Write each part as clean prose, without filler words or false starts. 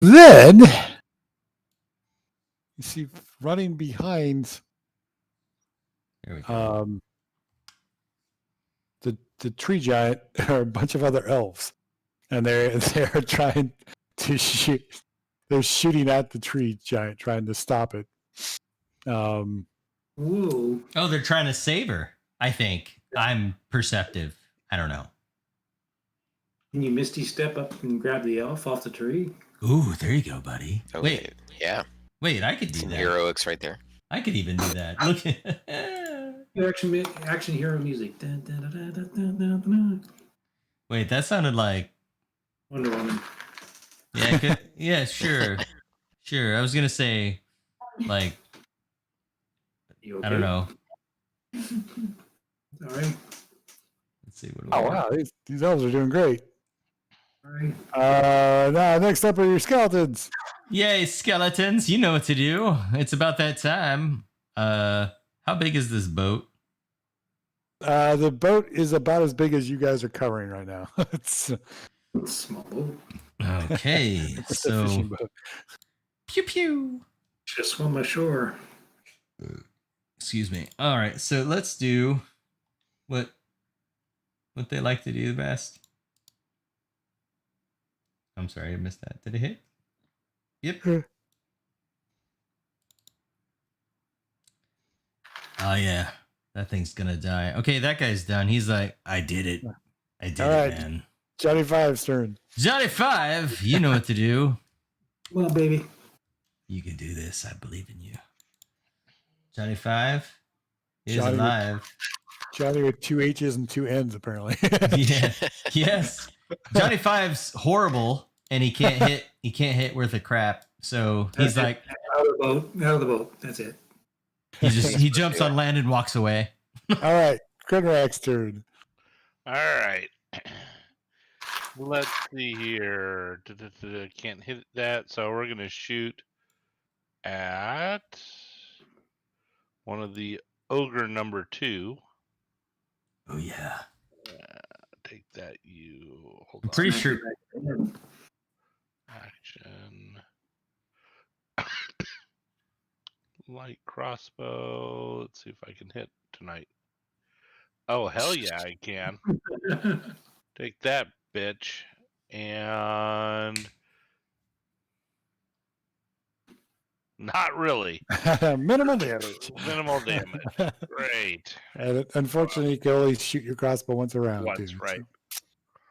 Then you see running behind There we go. The tree giant are a bunch of other elves, and they're trying to shoot. They're shooting at the tree giant, trying to stop it. Whoa. Oh, they're trying to save her. I think I'm perceptive. I don't know. Can you Misty step up and grab the elf off the tree? Ooh, there you go, buddy. Oh, Wait, yeah. wait, I could do Some that. heroics right there. I could even do that. Look. Action hero music. Dun, dun, dun, dun, dun, dun, dun, dun. Wait, that sounded like. Wonder Woman. Yeah, yeah, sure. Sure. I was going to say, like, You okay? I don't know. All right. Let's see. What do Oh we wow, these elves are doing great. All right. Now next up are your skeletons. Yay, skeletons. You know what to do. It's about that time. How big is this boat? The boat is about as big as you guys are covering right now. It's Small boat. Okay, a so fishing boat. pew pew. Just swim ashore. Excuse me. All right, so let's do what they like to do the best. I'm sorry, I missed that. Did it hit? Yep. Oh yeah, that thing's gonna die. Okay, that guy's done. He's like, I did it. I did All it, right. man. Johnny Five's turn. Johnny Five, you know what to do. Well, baby. You can do this. I believe in you. Johnny Five is Johnny with- alive. Johnny with 2 H's and 2 N's apparently. Yeah. Yes. Johnny Five's horrible, and he can't hit. He can't hit worth a crap. So he's like, Out of the boat. Out of the boat. That's it. he jumps on land and walks away. All right, Grinrak's turn. All right. Let's see here. Can't hit that, so we're going to shoot at one of the ogre number 2. Oh yeah. Take that, you. Hold I'm on. pretty sure. Action. Light crossbow. Let's see if I can hit tonight. Oh, hell yeah, I can. Take that, bitch. And not really. Minimal damage. Minimal damage. Great. And unfortunately, you can only shoot your crossbow once a round. Once, too, right.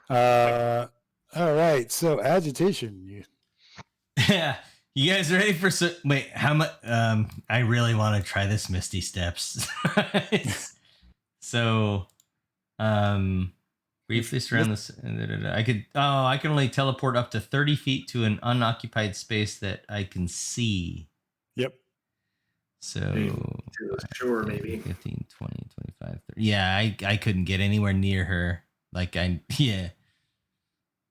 So. All right. So agitation. Yeah. You guys ready for wait, how much I really want to try this Misty Steps. So briefly surround this. I can only teleport up to 30 feet to an unoccupied space that I can see. Yep. So Sure, maybe. 15, 20, 25, 30. Yeah, I couldn't get anywhere near her. Like I'm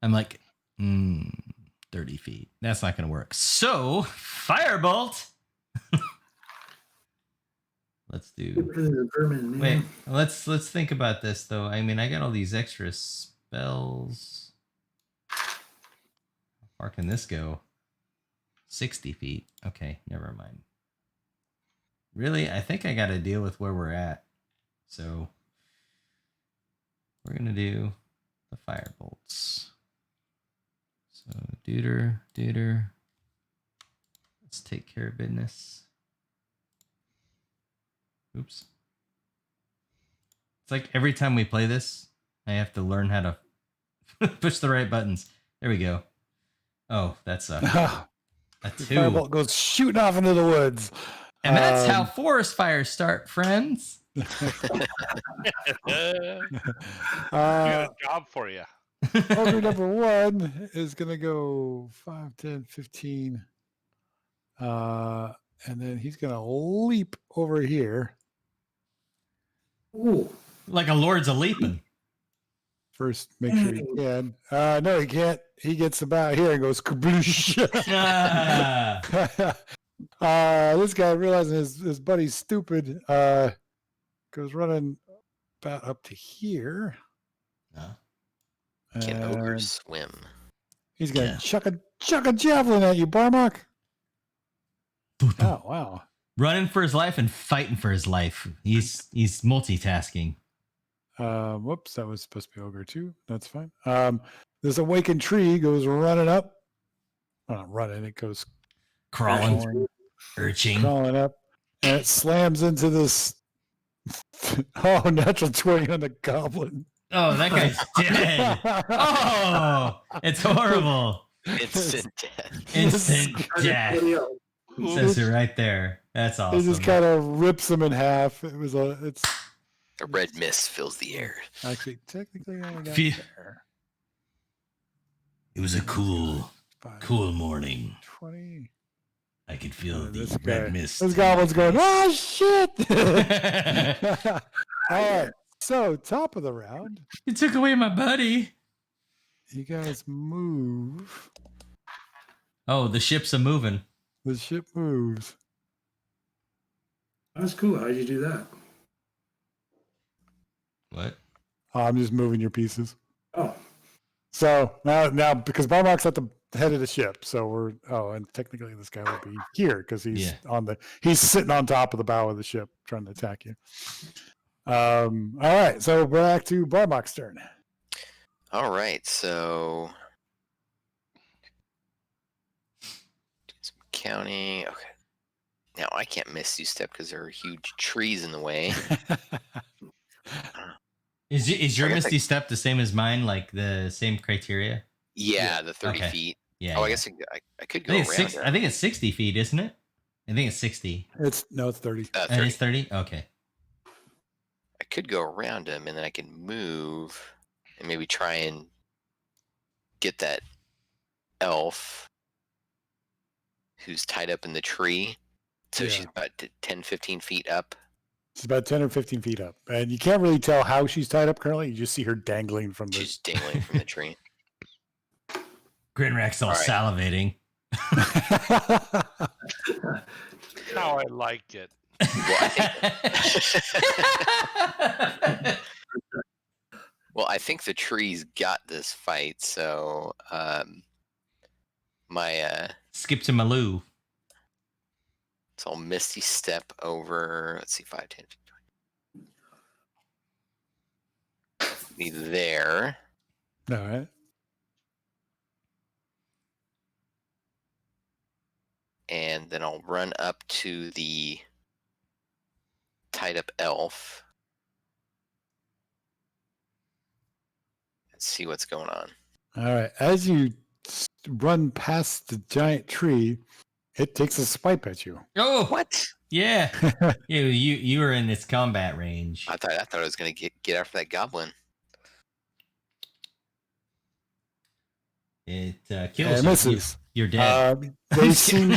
like 30 feet. That's not going to work. So, Firebolt. Let's do. Wait, let's think about this though. I mean, I got all these extra spells. How far can this go? 60 feet. Okay, never mind. Really, I think I got to deal with where we're at. So, we're going to do the Firebolts. So, Deuter. Let's take care of business. Oops. It's like every time we play this, I have to learn how to push the right buttons. There we go. Oh, that's a 2. Firebolt goes shooting off into the woods. And that's how forest fires start, friends. Good Uh, job for you. Ogre number 1 is going to go 5, 10, 15. And then he's going to leap over here. Ooh. Like a lord's a leaping. First, make sure he can. No, he can't. He gets about here and goes kabloosh. This guy, realizing his buddy's stupid, goes running about up to here. Can And ogres swim? he's going to Yeah. chuck a chuck a javelin at you, Barmok. Oh, wow. Running for his life and fighting for his life. He's multitasking. Whoops, that was supposed to be ogre too. That's fine. This awakened tree goes running up. Well, not running, it goes Crawling, urching. crawling up, and it slams into this. Oh, natural 20 on the goblin. Oh, that guy's dead. Oh, it's horrible. Instant death. Instant death. Ooh. Says it right there. That's It awesome. just kind of rips him in half. It's A red mist fills the air. actually technically only got Phew. there. It was a cool 5, morning. 20. I could feel the This red guy- mist. This in goblin's my going, face. oh shit! All right, so top of the round, You took away my buddy. you guys move. Oh, the ship's a moving. The ship moves. That's cool. How'd you do that? What? Oh, I'm just moving your pieces. Oh, So now because Barmok's at the head of the ship, so and technically this guy would be here because he's Yeah. he's sitting on top of the bow of the ship trying to attack you. All right, so back to Barmok's turn. All right, so do some counting. Okay. Now I can't Misty Step because there are huge trees in the way. Is your I guess Misty Step the same as mine? Like the same criteria? Yeah, the 30 Okay. feet. Yeah. Oh, I yeah. guess I could I go think, around it's it. I think it's 60 feet, isn't it? I think it's 60. It's 30. And 30. it's 30? Okay. I could go around him, and then I can move and maybe try and get that elf who's tied up in the tree. So Yeah. she's about 10, 15 feet up. She's about 10 or 15 feet up, and you can't really tell how she's tied up currently. You just see her dangling from the. She's dangling from the tree. Grinrack's all All right. salivating. How I like it. Well, I think the trees got this fight, so my Skip to Maloo. so I'll Misty Step over. Let's see, 5, 10, 15, 20. Be there, All right. and then I'll run up to the tied up elf and see what's going on. All right. As you run past the giant tree, it takes a swipe at you. Oh, What? yeah. You were in its combat range. I thought I was gonna get after that goblin. It And kills it you. misses. You're dead. They seem.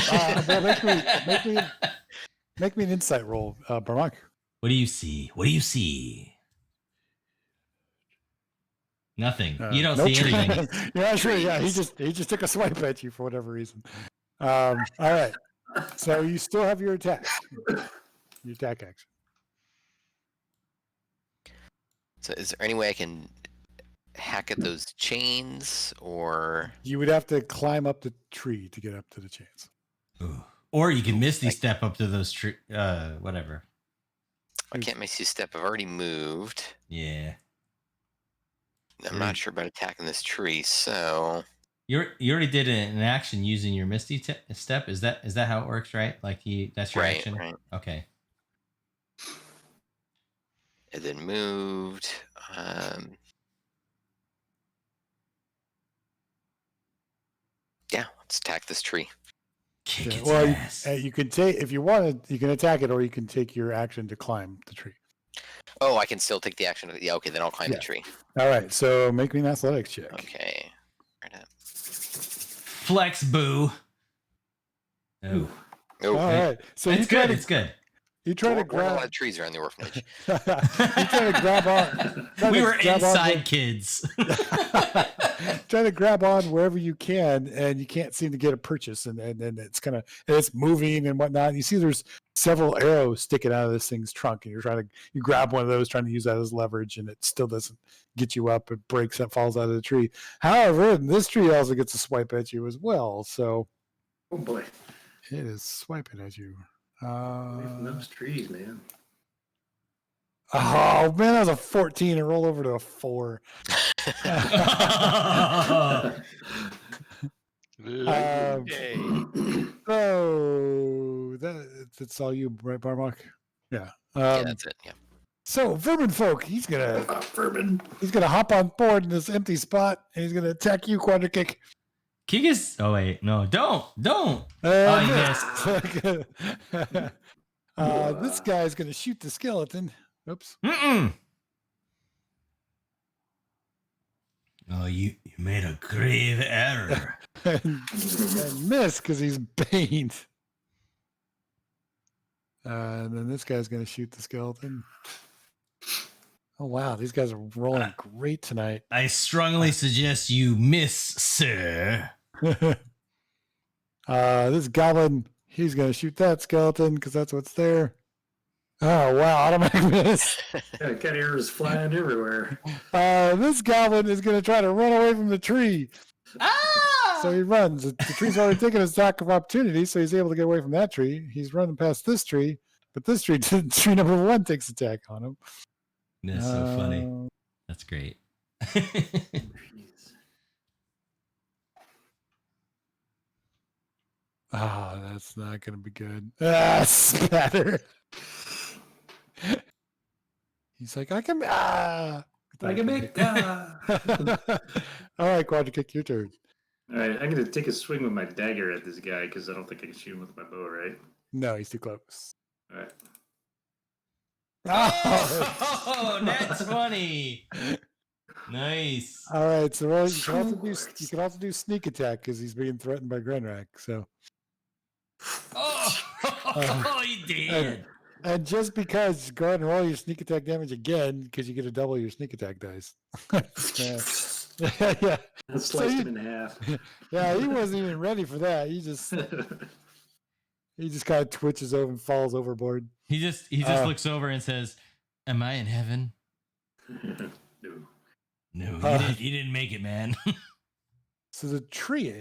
Well, make me an insight roll, Barmok. What do you see? What do you see? Nothing. You don't no see tree. anything. Yeah, sure. Yeah, he Trees. just took a swipe at you for whatever reason. All right. So you still have your attack. Your attack action. So is there any way I can hack at those chains, or You would have to climb up the tree to get up to the chains. Ooh. Or you can Misty Step up to those whatever. I can't Misty Step? I've already moved. Yeah. I'm not sure about attacking this tree, so You already did an action using your Misty Step. Is that how it works, right? Like that's your right, action. right. Okay. And then moved. Yeah, let's attack this tree. Kick Yeah, its well, ass. you can take if you want to. You can attack it, or you can take your action to climb the tree. Oh, I can still take the action. Yeah, okay, then I'll climb Yeah. the tree. All right. So make me an athletics check. Okay. Right up. Flex boo. Oh. Oh, All right. So It's you try good. to it's good. you try to there weren't a lot grab of trees around the orphanage. you try to grab on. try We to were grab on inside kids. try to grab on wherever you can, and you can't seem to get a purchase, and it's kind of it's moving and whatnot. You see, there's several arrows sticking out of this thing's trunk, and you grab one of those, trying to use that as leverage, and it still doesn't get you up. It breaks, that falls out of the tree. However, this tree also gets a swipe at you as well. So Oh boy. it is swiping at you. Away from those trees, man. Oh man, that was a 14 and roll over to a 4. Okay. So that's all you, right, Barmok? Yeah. Yeah, that's it. Yeah. So Vermin folk, he's gonna Bourbon. hop on board in this empty spot, and he's gonna attack you, Quadra Kick. Kick is. Oh wait, no, don't. Oh, this guy's gonna shoot the skeleton. Oops. Mm-mm. Oh, you made a grave error. and miss because he's baned. And then this guy's gonna shoot the skeleton. Oh wow, these guys are rolling great tonight. I strongly suggest you miss, sir. This goblin, he's gonna shoot that skeleton because that's what's there. Oh wow, automatic miss. Yeah, got arrows flying everywhere. This goblin is gonna try to run away from the tree. So he runs. The tree's already taken his attack of opportunity, so he's able to get away from that tree. He's running past this tree, but this tree, tree number 1, takes attack on him. That's so funny. That's great. That's not gonna be good. Spatter. He's like, I can. I can make. All right, Quadra Kick, your turn. All right, I'm gonna take a swing with my dagger at this guy because I don't think I can shoot him with my bow, right? No, he's too close. All right. Oh, that's funny. Nice. All right, so roll, you can also do sneak attack because he's being threatened by Grenrak. So. Oh, he did. And just because, go ahead and roll your sneak attack damage again because you get to double your sneak attack dice. Yeah. I sliced him in half. Yeah, he wasn't even ready for that. He just kind of twitches over and falls overboard. He just looks over and says, "Am I in heaven?" No, he didn't make it, man. So the tree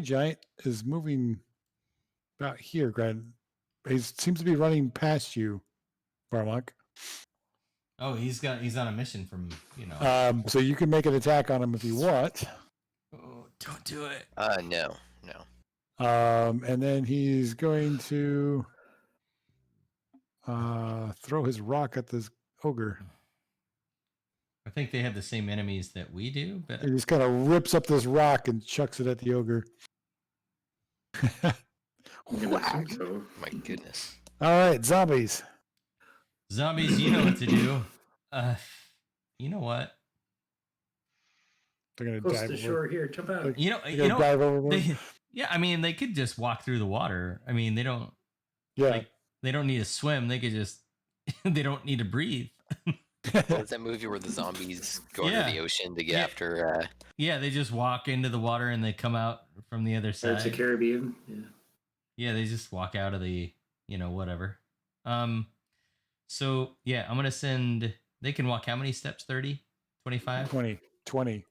giant is moving about here, Grant. He seems to be running past you, Barmok. Oh, he's on a mission from, you know. So you can make an attack on him if you want. Oh, don't do it. No. And then he's going to throw his rock at this ogre. I think they have the same enemies that we do, but He just kind of rips up this rock and chucks it at the ogre. Whack. So. My goodness. All right, zombies. zombies, you know what to do. You know what? They're gonna Close dive to over. shore here. Jump out. They're gonna dive overboard. Yeah, I mean, they could just walk through the water. I mean, they don't. Yeah. Like, they don't need to swim. They could just. They don't need to breathe. What's that movie where the zombies go Yeah. under the ocean to get Yeah. after? Yeah, they just walk into the water and they come out from the other Pirates of the side. Caribbean. Yeah. Yeah, they just walk out of the, whatever. So yeah, I'm gonna send. They can walk how many steps? 30, 25, 20. 20.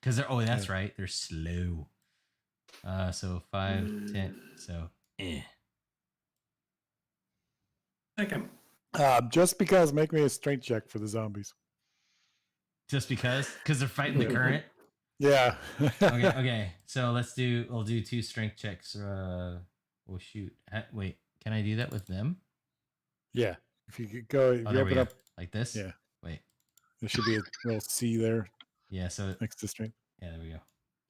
Because they're. Oh, that's right. They're slow. So 5, 10. So. Second. Just because, make me a strength check for the zombies. Just because they're fighting the current. Yeah. Okay. So we'll do 2 strength checks. Oh shoot. Wait, can I do that with them? Yeah. If you could go, if Oh, you there we open go. up, Like this. Yeah. Wait. there should be a little C there Yeah. So next to strength. yeah, there we go.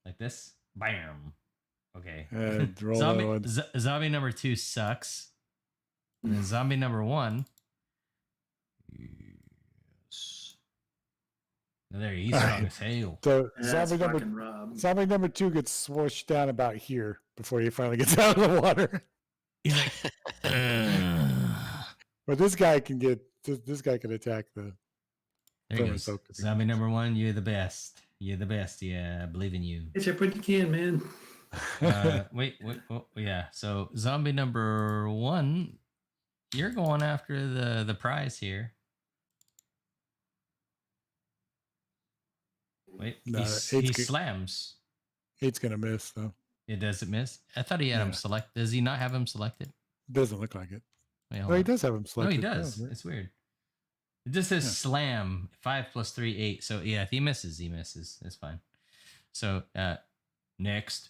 Like this. Bam. Okay. And roll that one. Zombie number 2 sucks. And then zombie number 1. Yes. Now there he's strong as hell. So That's zombie fucking Rob. number 2 gets swooshed down about here before he finally gets out of the water. He's like, But this guy can attack the. there he Vermin goes. folk. Zombie number 1, you're the best. You're the best. Yeah, I believe in you. Get up what you can, man. Wait. Oh, yeah. So zombie number 1 You're going after the prize here. Wait, No, he slams. 8's gonna miss though. It doesn't miss. I thought he had him Yeah. select. Does he not have him selected? Doesn't look like it. Wait, Oh, hold he on. does have him No, selected. he does. Oh, It's weird. It just says Yeah. slam 5 + 3 8. So yeah, if he misses, he misses. It's fine. So next.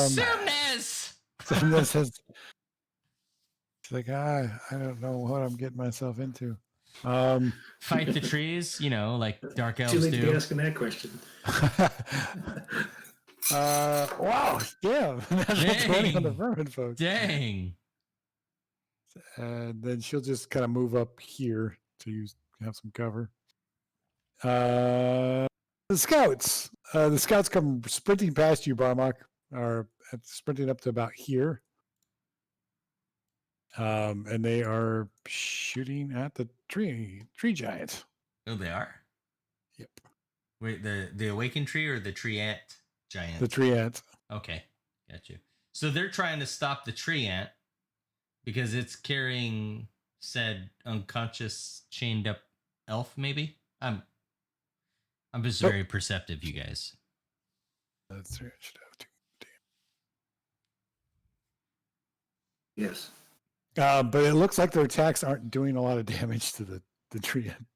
Soomness! So this has. It's like I don't know what I'm getting myself into. Fight the trees, like dark Too elves late to be do. asking that question. Wow, yeah, that's 20 on the Dang. vermin folks. Dang. And then she'll just kind of move up here to have some cover. The scouts. The scouts come sprinting past you, Barmok, are sprinting up to about here. And they are shooting at the tree giant. Oh, they are? Yep. Wait, the awakened tree or the tree ant giant? The tree ant. Okay, got you. So they're trying to stop the tree ant because it's carrying said unconscious chained up elf, maybe? I'm just Nope. very perceptive, you guys. That's right. Should have two. Yes. But it looks like their attacks aren't doing a lot of damage to the tree ant.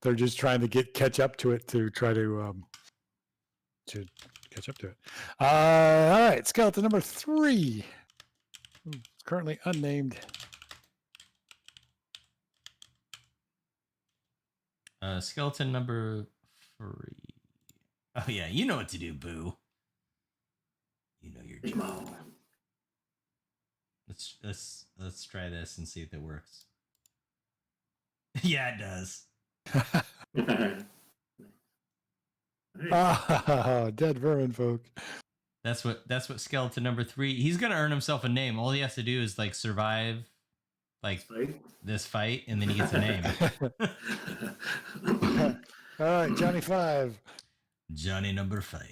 They're just trying to catch up to it to try to catch up to it. All right, skeleton number 3. It's currently unnamed. Skeleton number 3. Oh yeah, you know what to do, Boo. You know your Come job. on. Let's try this and see if it works. Yeah, it does. Ah, dead vermin folk. That's what skeleton number 3. He's gonna earn himself a name. All he has to do is like survive Right? this fight, and then he gets a name. All right, Johnny 5. Johnny number 5.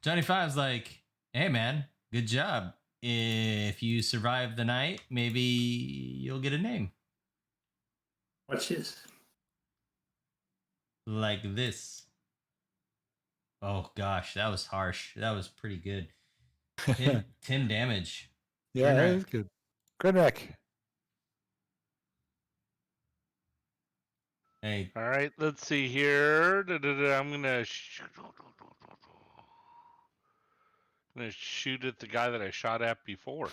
Johnny 5's like, hey man, good job. If you survive the night, maybe you'll get a name. Watch this. Like this. Oh gosh, that was harsh. That was pretty good. 10 damage. Yeah, that Grenrak. is good. Grenrak. Hey, All right, let's see here. I'm gonna shoot at the guy that I shot at before.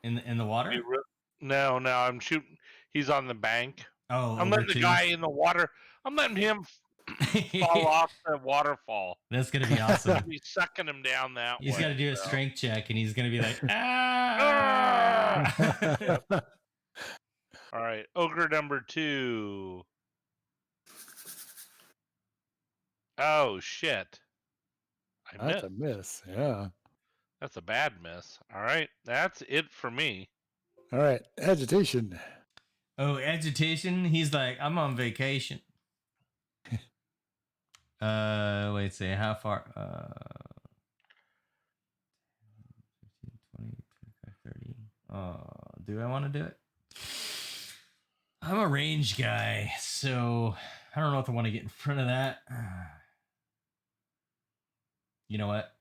in the water? No, I'm shooting. He's on the bank. Oh, I'm over letting the to- guy in the water. I'm letting him fall off the waterfall. That's gonna be awesome. He's sucking him down that He's way. got to do a so. strength check, and he's gonna be like, ah! All right, ogre number 2. Oh shit! I That's missed. a miss. Yeah. That's a bad miss. All right, that's it for me. All right, agitation. Oh, agitation. He's like, I'm on vacation. Wait, say how far? 15, 20, 25, 30. Do I want to do it? I'm a range guy, so I don't know if I want to get in front of that. You know what?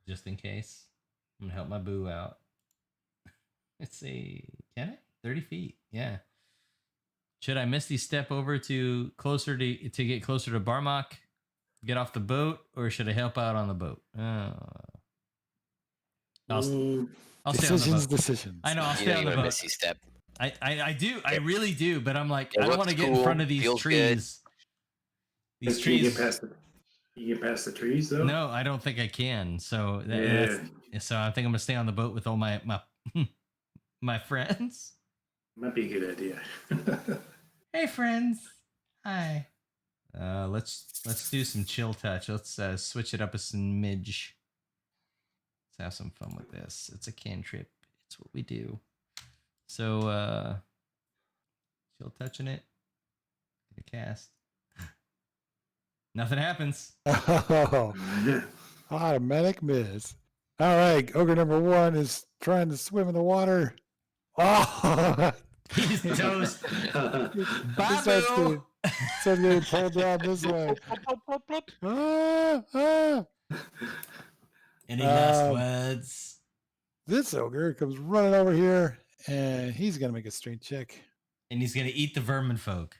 Just in case, I'm gonna help my boo out. Let's see, can I? 30 feet, yeah. Should I Misty step over to closer to get closer to Barmok, get off the boat, or should I help out on the boat? I'll stay on the boat. Decisions. I know, I'll You stay know on you the want boat. Missy step. I do. I really do. But I'm like, It I don't want to looks get in cool, front of these feels trees. These Can you trees. get past the trees though? No, I don't think I can. So Yeah. so I think I'm gonna stay on the boat with all my my friends. Might be a good idea. Hey friends. Hi. Let's do some chill touch. Let's switch it up a smidge. Let's have some fun with this. It's a cantrip. It's what we do. So chill touching it. Get a cast. Nothing happens. Oh, automatic miss. All right, ogre number 1 is trying to swim in the water. Oh, He's toast. he starts Babu! getting pulled down this way. Ah. Any last Um, words? This ogre comes running over here, and he's gonna make a strength check. And he's gonna eat the vermin folk.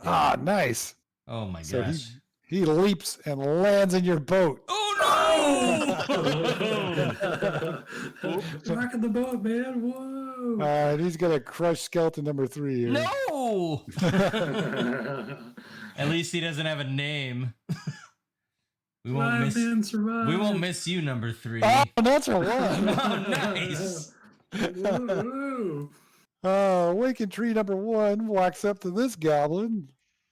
Ah, nice. Oh my So gosh. he leaps and lands in your boat. Oh Rocking the boat, man. Whoa. And he's gonna crush skeleton number 3 here. no! At least he doesn't have a name. We won't miss. Survive. We won't miss you, number 3. Oh, natural one. Oh, nice. Whoa. Awakened tree number 1 walks up to this goblin.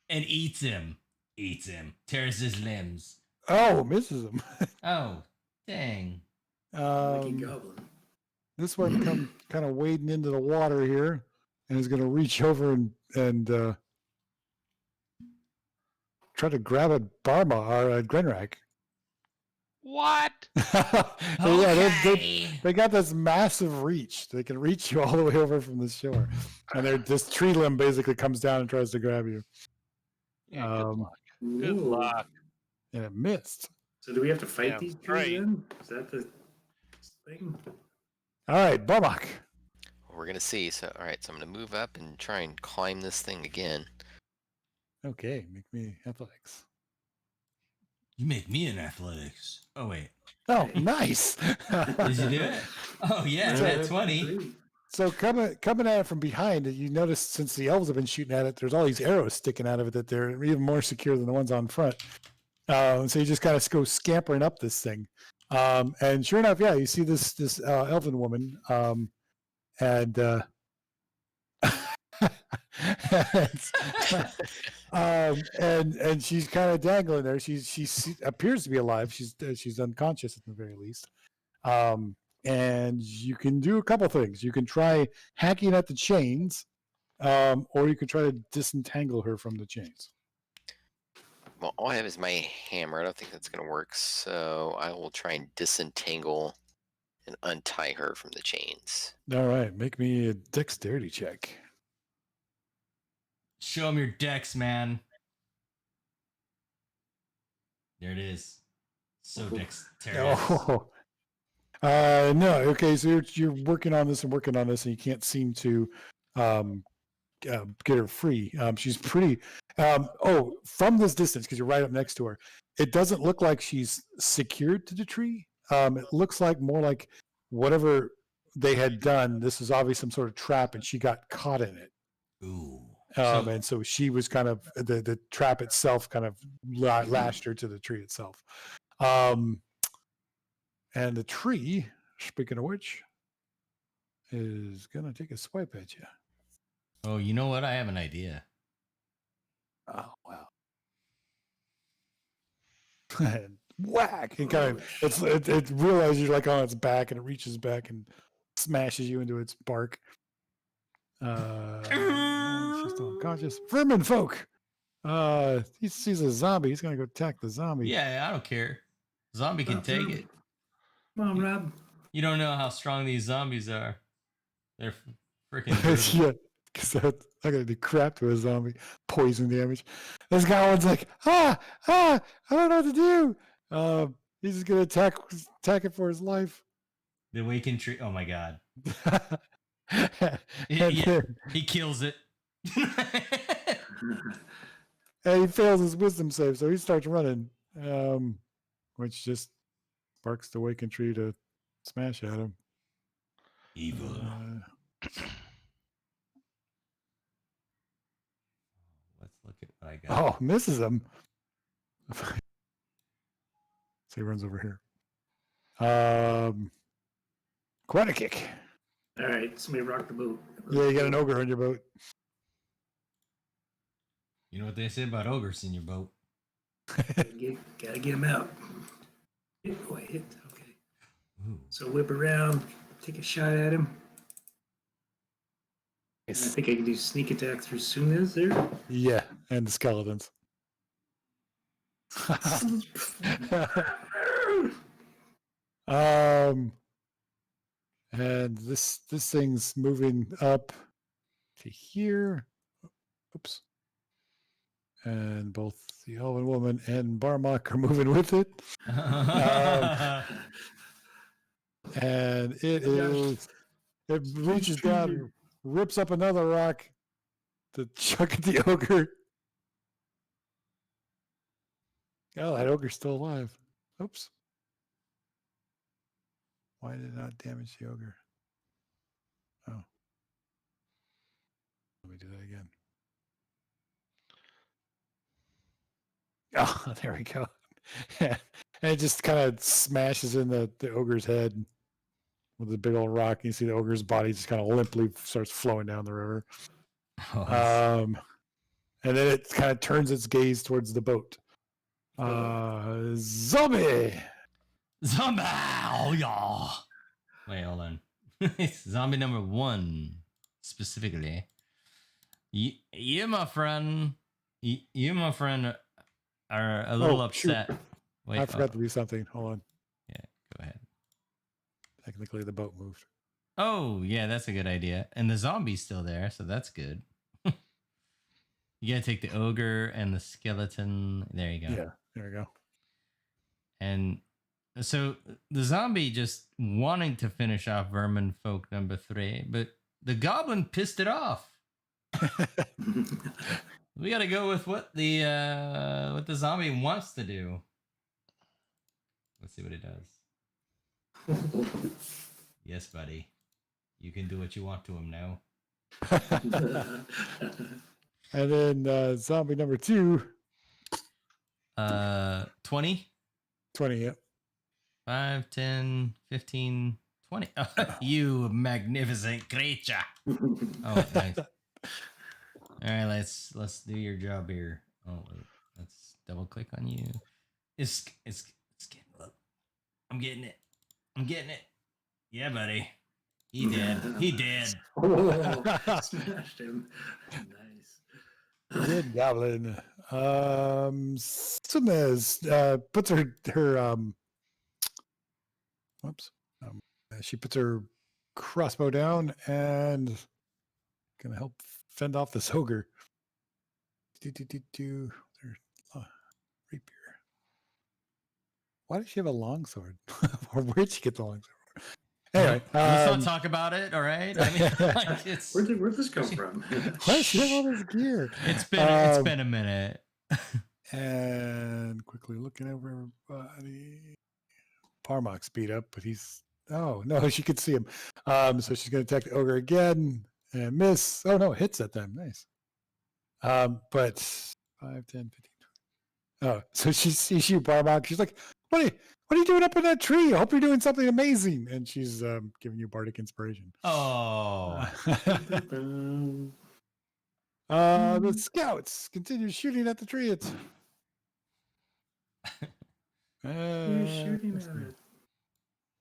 And eats him. Eats him. Tears his limbs. Oh, misses him. Oh, dang. Wicked goblin. This one come kind of wading into the water here, and is going to reach over and try to grab a Barma or a Grenrak. What? Yeah, they got this massive reach. They can reach you all the way over from the shore, and this tree limb basically comes down and tries to grab you, Yeah, good Um, luck. Good Ooh. luck. and it missed. So do we have to fight Yeah, these trees right. then? Is that the thing? All right, Barmak. We're gonna see. So all right, so I'm gonna move up and try and climb this thing again. Okay, make me athletics. You make me in athletics. Oh, wait. Oh, nice. Did you do it? Oh, yeah. So- At 20. So coming at it from behind, you notice since the elves have been shooting at it, there's all these arrows sticking out of it that they're even more secure than the ones on front. So you just kind of go scampering up this thing, and sure enough, yeah, you see this elven woman, and and she's kind of dangling there. She appears to be alive. She's unconscious at the very least. And you can do a couple things. You can try hacking at the chains, or you can try to disentangle her from the chains. Well, all I have is my hammer. I don't think that's gonna work. So I will try and disentangle and untie her from the chains. All right, make me a dexterity check. Show him your decks, man. There it is. So dexterous. Oh, no. Okay, so you're working on this, and you can't seem to get her free. She's pretty. From this distance, because you're right up next to her, it doesn't look like she's secured to the tree. It looks like more like whatever they had done. This is obviously some sort of trap, and she got caught in it. Ooh. And so she was kind of the trap itself kind of lashed her to the tree itself. And the tree, speaking of which, is gonna take a swipe at you. Oh, you know what? I have an idea. Oh wow! And whack! It kind of it realizes you're like on its back, and it reaches back and smashes you into its bark. She's still unconscious. Vermin folk. He sees a zombie. He's gonna go attack the zombie. Yeah, I don't care. Zombie can take it. Come on, Rob. You don't know how strong these zombies are. They're freaking. Yeah, because I'm gonna do crap to a zombie. Poison damage. This goblin's like, I don't know what to do. He's just gonna attack it for his life. The awakened tree. Oh my god. and, Yeah, he kills it. and he fails his wisdom save, so he starts running, which just sparks the awakened tree to smash at him. Evil. Let's look at what I got. Oh, misses him. So he runs over here. Quite a kick. All right, somebody rock the boat. Yeah, you got an ogre on your boat. You know what they say about ogres in your boat? Gotta get him out. Hit. Okay. Ooh. So whip around, take a shot at him. And I think I can do sneak attack through Sunas there. Yeah, and the skeletons. And this thing's moving up to here. Oops. And both the Elven woman and Barmok are moving with it. And it reaches down and rips up another rock to chuck at the ogre. Oh, that ogre's still alive. Oops. Why did it not damage the ogre? Oh. Let me do that again. Oh, there we go. And it just kind of smashes in the ogre's head with a big old rock. You see the ogre's body just kind of limply starts flowing down the river. And then it kind of turns its gaze towards the boat. Zombie! Zombie! Oh, yeah. Wait, hold on. Zombie number 1, specifically. You, my friend, my friend, are a little upset. Shoot. Wait, I forgot to do something. Hold on. Yeah, go ahead. Technically, the boat moved. Oh, yeah, that's a good idea. And the zombie's still there, so that's good. You gotta take the ogre and the skeleton. There you go. Yeah, there we go. And so the zombie just wanting to finish off Vermin Folk number 3, but the goblin pissed it off. We gotta go with what the zombie wants to do. Let's see what it does. Yes, buddy. You can do what you want to him now. And then zombie number 2. 20? 20, yep. 5, 10, 15, 20. Oh, you magnificent creature. Oh, nice. All right, let's do your job here. Oh, wait. Let's double click on you. It's getting look. I'm getting it. Yeah, buddy. He did. He did. Oh, smashed him. Nice. Good goblin. Sumez puts her whoops. She puts her crossbow down and gonna help fend off this ogre. Their rapier. Why does she have a longsword? Or where'd she get the longsword? Anyway, let's not talk about it. All right. I mean, like, it's Where'd this come from? why does she have all this gear? it's been a minute. And quickly looking over everybody. Parmok's beat up, but he's no, she could see him. So she's gonna attack the ogre again and miss. Oh no, hits that time. Nice. But 5, 10, 15, 20. Oh, so she sees you, Parmok. She's like, what are you doing up in that tree? I hope you're doing something amazing. And she's giving you bardic inspiration. Oh. The scouts continue shooting at the tree. It's You're shooting at it.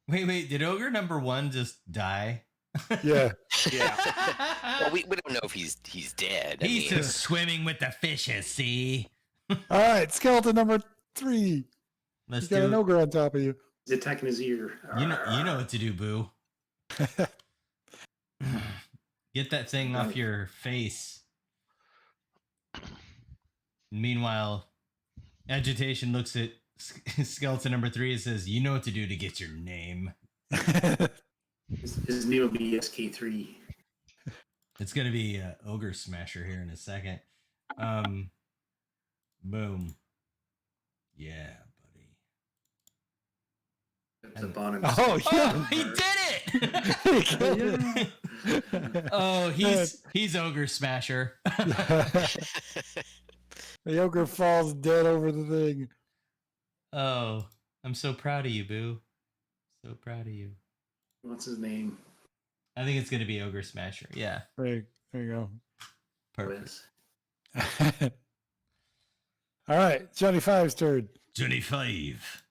Wait, did ogre number 1 just die? yeah. Well, we don't know if he's dead. I He's mean, just swimming with the fishes, see? All right, skeleton number 3. Let's You got an do ogre on top of you. He's attacking his ear. you know what to do, boo. Get that thing off your face. Meanwhile, Agitation looks at skeleton number 3 and says, you know what to do to get your name. His name will be SK3. It's going to be Ogre Smasher here in a second. Boom. Yeah, buddy. That's a bottom. Oh, yeah. He did it! Oh, he's Ogre Smasher. The ogre falls dead over the thing. Oh, I'm so proud of you, Boo. So proud of you. What's his name? I think it's going to be Ogre Smasher. Yeah. There you go. Perfect. Liz. All right, Johnny Five's turn. 25.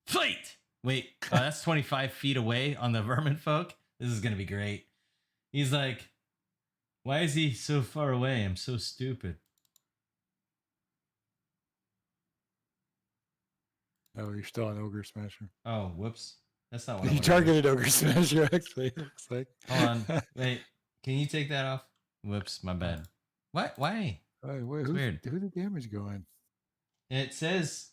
Fight! Wait, that's 25 feet away on the vermin folk? This is going to be great. He's like, why is he so far away? I'm so stupid. Oh, you're still an ogre smasher. Oh, whoops. That's not what I You wanna do. targeted Ogre Smasher, actually. It looks like. Hold on. Wait. Can you take that off? Whoops, my bad. What? Why? Wait, It's weird. Who did damage go in? It says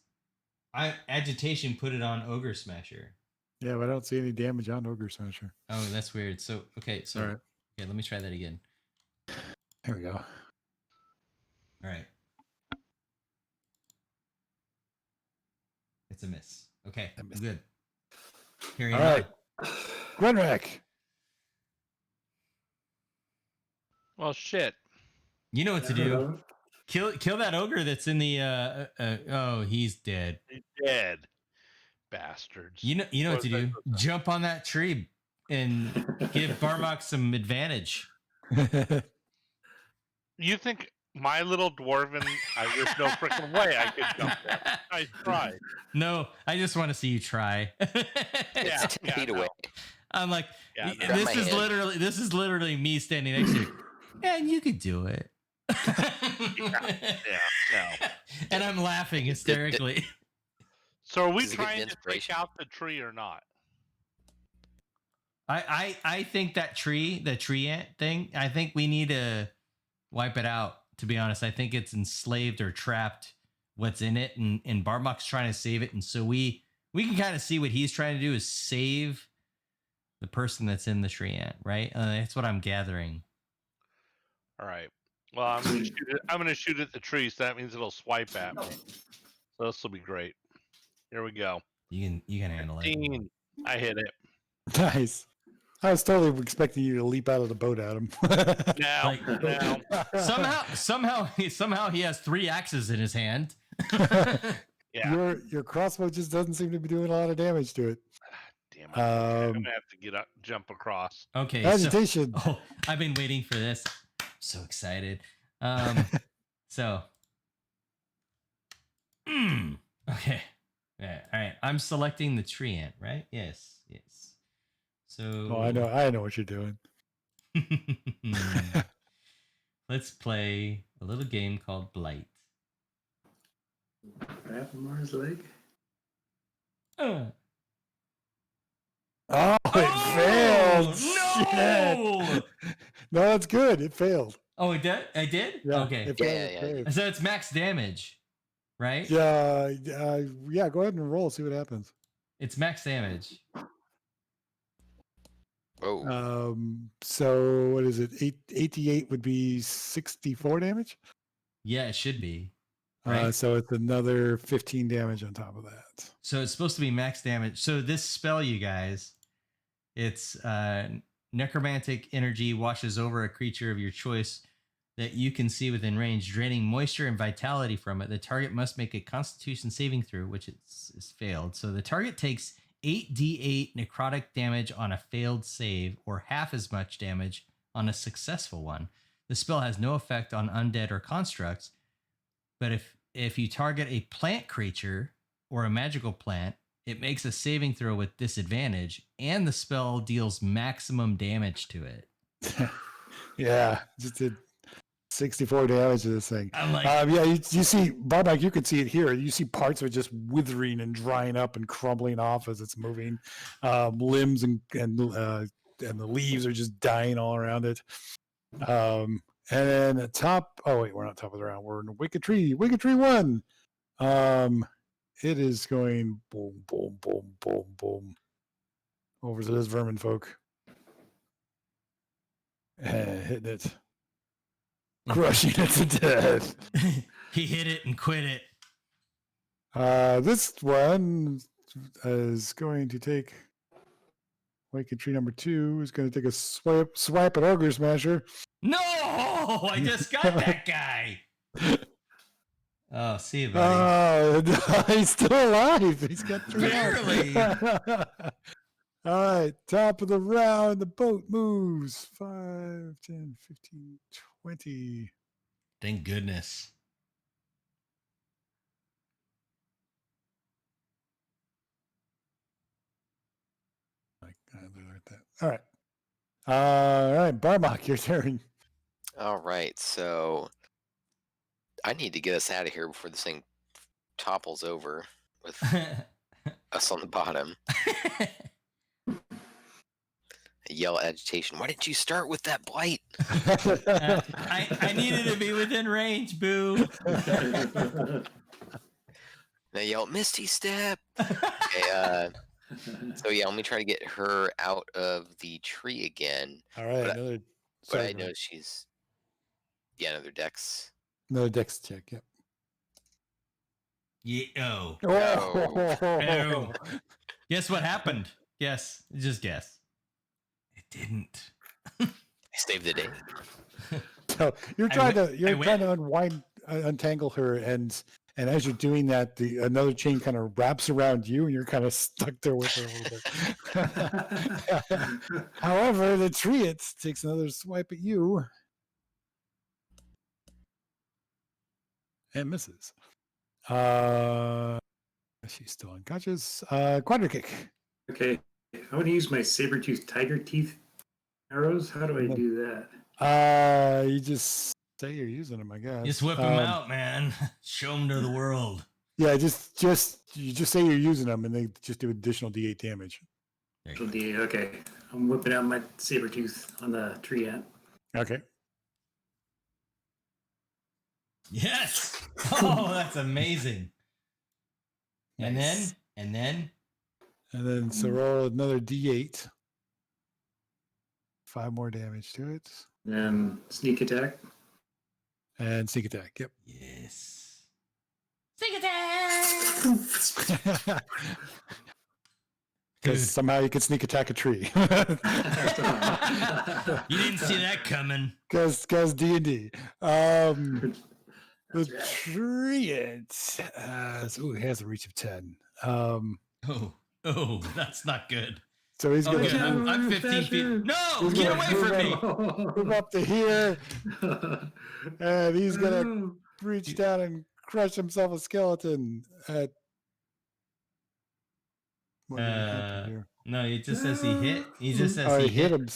agitation put it on Ogre Smasher. Yeah, but I don't see any damage on Ogre Smasher. Oh, that's weird. So okay, so All right. okay, let me try that again. Here we go. All right. It's a miss. Okay, I missed good. Carry All on. right. Gwenrak. Well, shit. You know what to do. Kill that ogre that's in the oh, he's dead. He's dead. Bastards. You know what to do. What's Jump on that tree and give Barmok some advantage. You think my little dwarven? There's no freaking way I could jump there. I tried. No, I just want to see you try. It's 10 feet no. away. I'm like, Yeah, no. this Grab my is hand. literally me standing next to you. And you could do it. Yeah, no. And I'm laughing hysterically. So are we This is a good trying to take inspiration. out the tree or not? I think that the tree ant thing, I think we need to wipe it out, to be honest. I think it's enslaved or trapped what's in it, and Barmok's trying to save it, and so we can kind of see what he's trying to do is save the person that's in the tree ant, right? That's what I'm gathering. All right. Well, I'm gonna shoot at the tree, so that means it'll swipe at me. So this will be great. Here we go. You can handle it. 15. I hit it. Nice. I was totally expecting you to leap out of the boat at him. Now, Like- now. Somehow he has 3 axes in his hand. Yeah. Your crossbow just doesn't seem to be doing a lot of damage to it. Damn it. I'm Um, gonna have to get up, jump across. Okay. So, Agitation. I've been waiting for this. I'm so excited. So. Okay. Yeah. All right. I'm selecting the tree ant, right? Yes. Yes. So. Oh, I know what you're doing. Let's play a little game called Blight. Grab Mars leg. Uh. Oh, it failed. Shit. No! No, that's good. It failed. Oh, it did? I did? Yeah, Okay. it Yeah, failed, yeah, it failed. So it's max damage, right? Yeah, yeah. Go ahead and roll. See what happens. It's max damage. Oh, So what is it? 88 would be 64 damage. Yeah, it should be. Right. So it's another 15 damage on top of that. So it's supposed to be max damage. So this spell, you guys, it's necromantic energy washes over a creature of your choice that you can see within range, draining moisture and vitality from it. The target must make a Constitution saving throw, which is failed. So the target takes 8d8 necrotic damage on a failed save, or half as much damage on a successful one. The spell has no effect on undead or constructs, but if you target a plant creature or a magical plant, it makes a saving throw with disadvantage, and the spell deals maximum damage to it. Yeah, just did 64 damage to this thing. I'm like, Yeah, you see, Barback, you can see it here. You see parts of it just withering and drying up and crumbling off as it's moving. Limbs and the leaves are just dying all around it. And then the top. Oh wait, we're not top of the round. We're in the Wicked Tree. Wicked Tree 1. It is going boom, boom, boom, boom, boom over to this vermin folk. And hitting it. Crushing it to death. he hit it and quit it. This one is going to take Wicked Tree number 2 is going to take a swipe at Ogre Smasher. No, I just got that guy. Oh, see you, buddy. He's still alive. He's got 3 Barely. All right, top of the round. The boat moves 5, 10, 15, 20. Thank goodness. Like that. All right. All right, Barmok, your turn. all right. So I need to get us out of here before this thing topples over with us on the bottom. yell agitation. Why didn't you start with that blight? I needed to be within range, boo. And I yell, Misty Step. Okay, so yeah, let me try to get her out of the tree again. All right, But- another. But Sorry, I go know ahead. she's another dex. Another dex check. Yep. Yeah. Oh. Oh. Guess what happened? Guess. Just guess. It didn't. I saved the day. So you're I trying wi- to you're I trying to untangle her, and as you're doing that, another chain kind of wraps around you, and you're kind of stuck there with her a little bit. However, the Treant takes another swipe at you and misses. She's still unconscious. Quadra kick. Okay. I want to use my saber-toothed tiger teeth arrows. How do I do that? You just say you're using them, I guess. Just whip them out, man. Show them to the world. Yeah, you just say you're using them, and they just do additional D8 damage. Okay. I'm whipping out my saber-tooth on the tree ant. Okay. Yes. Oh, that's amazing. And Nice. then. And then so roll another D8. 5 more damage to it. And sneak attack. And sneak attack. Yep. Yes. Sneak attack. Because Dude. somehow you could sneak attack a tree. You didn't see that coming. Because D&D. The Treant. So it has a reach of 10. Oh, that's not good. So he's Oh, going good. to I'm 15 feet. No, He's get gonna away from me. move up to here. And he's going to reach down and crush himself a skeleton at. What did it happen here? No, it just says he hit. He just says Oh, he he hit hit. him.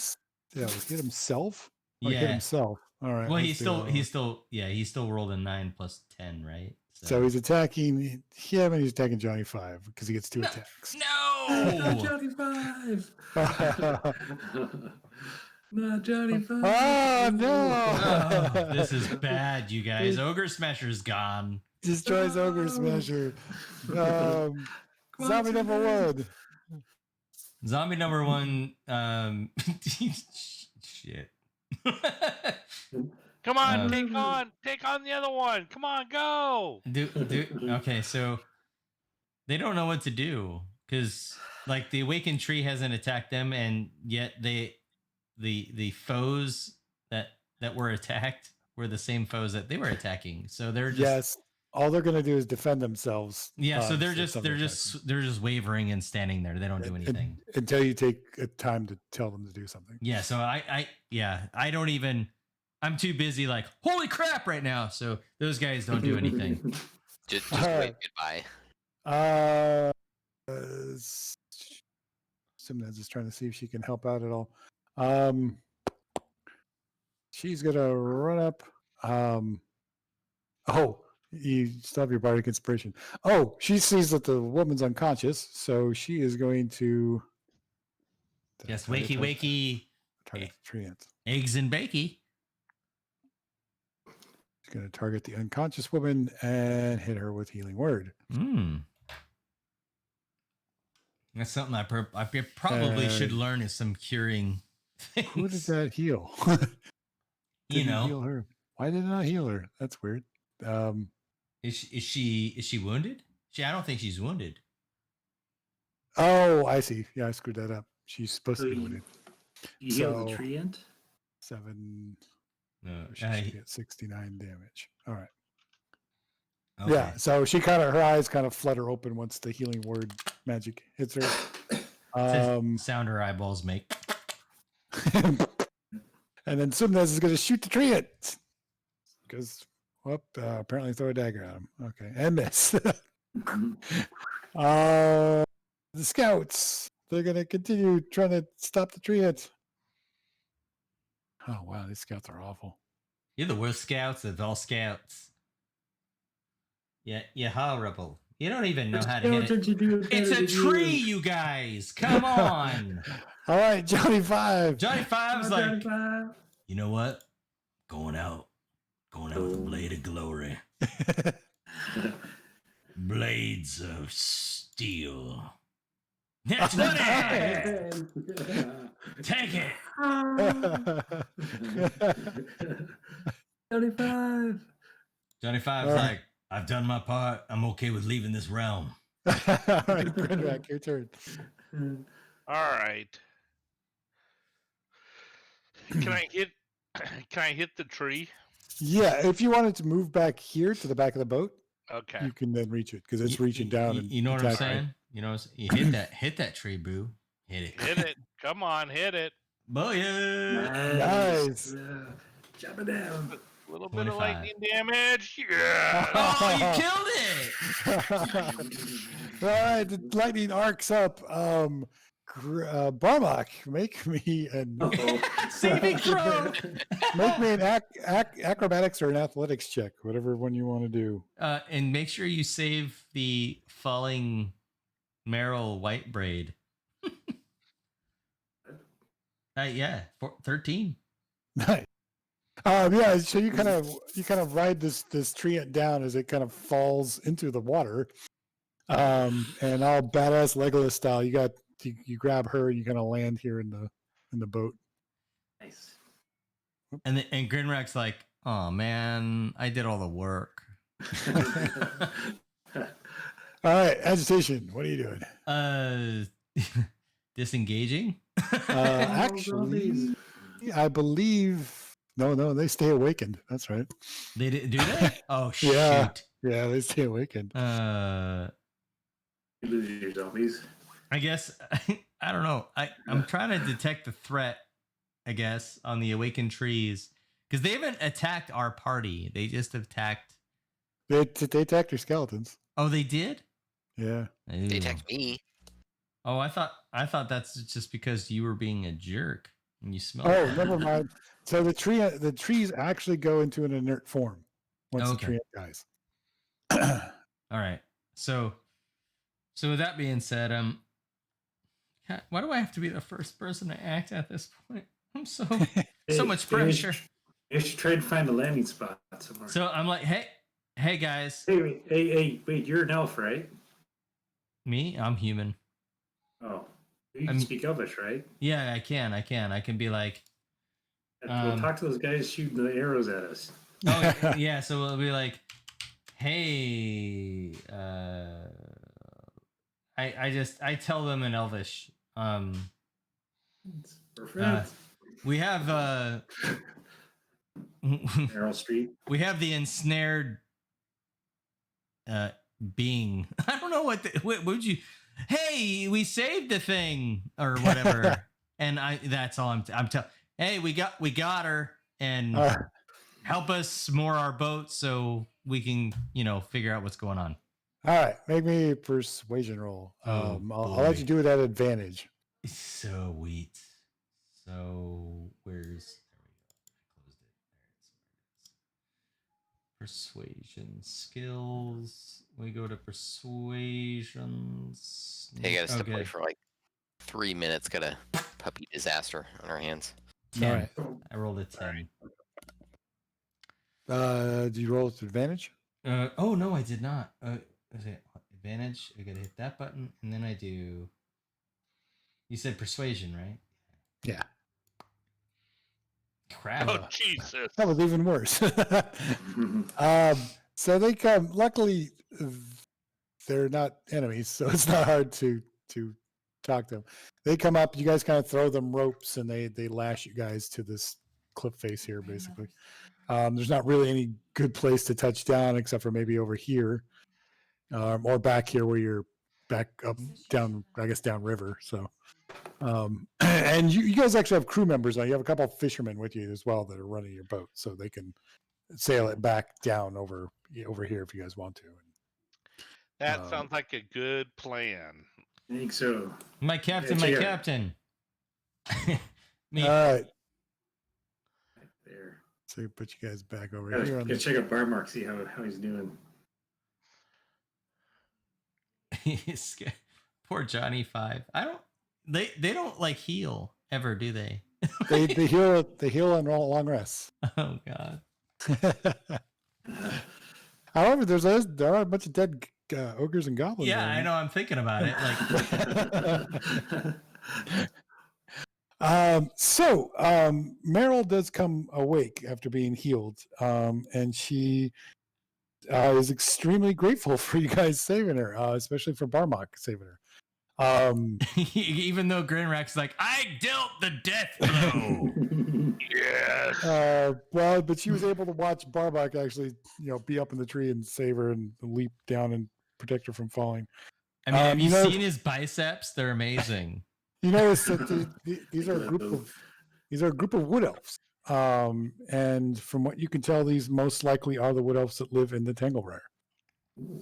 Yeah, he hit himself. Or he hit Yeah. himself. All right. Well, let's he see. still rolled a 9 plus 10, right? So he's attacking him, and he's attacking Johnny 5 because he gets 2 attacks. no. Johnny 5. Not Johnny 5. Oh no! Oh, this is bad, you guys. Ogre Smasher's gone. Destroys Ogre Smasher. Zombie number 1. Zombie number 1. Shit. Come on, Um, take on the other one. Come on, go. Okay, so they don't know what to do because like the awakened tree hasn't attacked them, and yet the foes that were attacked were the same foes that they were attacking. So they're just Yes. All they're going to do is defend themselves. yeah. So they're if something attacks they're just wavering and standing there. They don't do them. anything. Until you take a time to tell them to do something. Yeah. So I don't even. I'm too busy like holy crap right now. So those guys don't do anything. Just Alright. wave goodbye. Simnez is trying to see if she can help out at all. She's gonna run up. You still have your bardic inspiration. Oh, she sees that the woman's unconscious, so she is going to. Yes, wakey. Target the treant. Eggs and bakey. She's going to target the unconscious woman and hit her with healing word. That's something I probably should And- learn is some curing things. Who did that heal? You Didn't heal know, her. Why did it not heal her? That's weird. is she wounded? I don't think she's wounded. Oh, I see. Yeah, I screwed that up. She's supposed to be So wounded. You heal the So- tree ant? 7. No. She should get 69 damage. All right. Okay. Yeah. So she her eyes kind of flutter open once the healing word magic hits her. Says sound her eyeballs make. And then Sumnez is going to shoot the treant because, apparently throw a dagger at him. Okay, and miss. The scouts, they're going to continue trying to stop the treant. Oh wow, these scouts are awful. You're the worst scouts of all scouts. Yeah, you're horrible. You don't even know how to hit it. Skeletons you do It's better a than tree, you. you guys. Come on. All right, Johnny 5. Johnny Five's like, Five. you know what? Going out with a blade of glory. Blades of steel. That's 20. Take it. 35. Johnny Five's All right. like, I've done my part. I'm okay with leaving this realm. All right, Grinrak, your turn. All right. Can I hit? Can I hit the tree? Yeah, if you wanted to move back here to the back of the boat, Okay. you can then reach it because it's reaching down. And You know what I'm attacking. saying? You know, you hit that tree, boo. Hit it. Hit it. Come on, hit it. Booyah! Nice. Chop it down. A little bit of 25. lightning damage. Yeah. Oh, you killed it! All right, the lightning arcs up. Barmok, make me an Saving throw. make me an acrobatics or an athletics check, whatever one you want to do. And make sure you save the falling Meryl white braid. Yeah, 13. Nice. Yeah, so you kind of ride this tree down as it kind of falls into the water. And all badass Legolas style, you grab her and you kind of land here in the boat. Nice. And Grinrak's like, oh man, I did all the work. All right, agitation. What are you doing? Disengaging. Actually, I believe no, they stay awakened. That's right. They do they? Oh shoot. Yeah. Yeah, they stay awakened. You lose your zombies. I guess I don't know. I'm trying to detect the threat, I guess, on the awakened trees. Because they haven't attacked our party. They just attacked. They attacked your skeletons. Oh, they did? Yeah. They Ew. attacked me. Oh, I thought that's just because you were being a jerk and you smell. Oh, never mind. So the trees actually go into an inert form once Okay. the tree dies. All right. So with that being said, why do I have to be the first person to act at this point? I'm so much pressure. You should try to find a landing spot somewhere. So I'm like, hey guys. Hey, wait, you're an elf, right? Me? I'm human. Oh, you can I'm- speak Elvish, right? Yeah, I can. I can be like, We'll talk to those guys shooting the arrows at us. oh yeah. So we'll be like, hey, I tell them in Elvish. Perfect. We have Errol Street. we have the ensnared being. I don't know what would you. Hey, we saved the thing or whatever, and that's all I'm telling. Hey, we got her, and help us moor our boat so we can figure out what's going on. All right, make me a persuasion roll. Oh, I'll let you do it at advantage. Sweet. So where's there we go. I closed it. There it is. Persuasion skills. We go to persuasions. Hey, gotta step away Okay. for like 3 minutes. Got a puppy disaster on our hands. 10. All right. I rolled a 10. Do you roll with advantage? Oh no, I did not. Is it advantage? I gotta hit that button, and then I do. You said persuasion, right? Yeah. Crap. Oh Jesus! That was even worse. So they come. Luckily, they're not enemies, so it's not hard to talk to them. They come up. You guys kind of throw them ropes, and they lash you guys to this cliff face here, basically. There's not really any good place to touch down except for maybe over here, or back here where you're back up down. I guess downriver. So, and you guys actually have crew members on. You have a couple of fishermen with you as well that are running your boat, so they can sail it back down over here if you guys want to. That sounds like a good plan. I think so. My captain, Yeah, my check it. captain. Me. All right, There. so put you guys back over Gotta, here. On gotta the, check out Barmark, see how he's doing. Poor Johnny 5. I don't. They don't like heal ever, do they? They heal on long rests. Oh God. However, there are a bunch of dead ogres and goblins. Yeah, I around. know. I'm thinking about it. Like, So Meryl does come awake after being healed, and she is extremely grateful for you guys saving her, especially for Barmok saving her. even though Grinrack's like, I dealt the death blow. Yes. Well, but she was able to watch Barmok actually, be up in the tree and save her and leap down and protect her from falling. I mean, have you know- seen his biceps? They're amazing. You notice that these are a group of wood elves, and from what you can tell, these most likely are the wood elves that live in the Tanglebriar.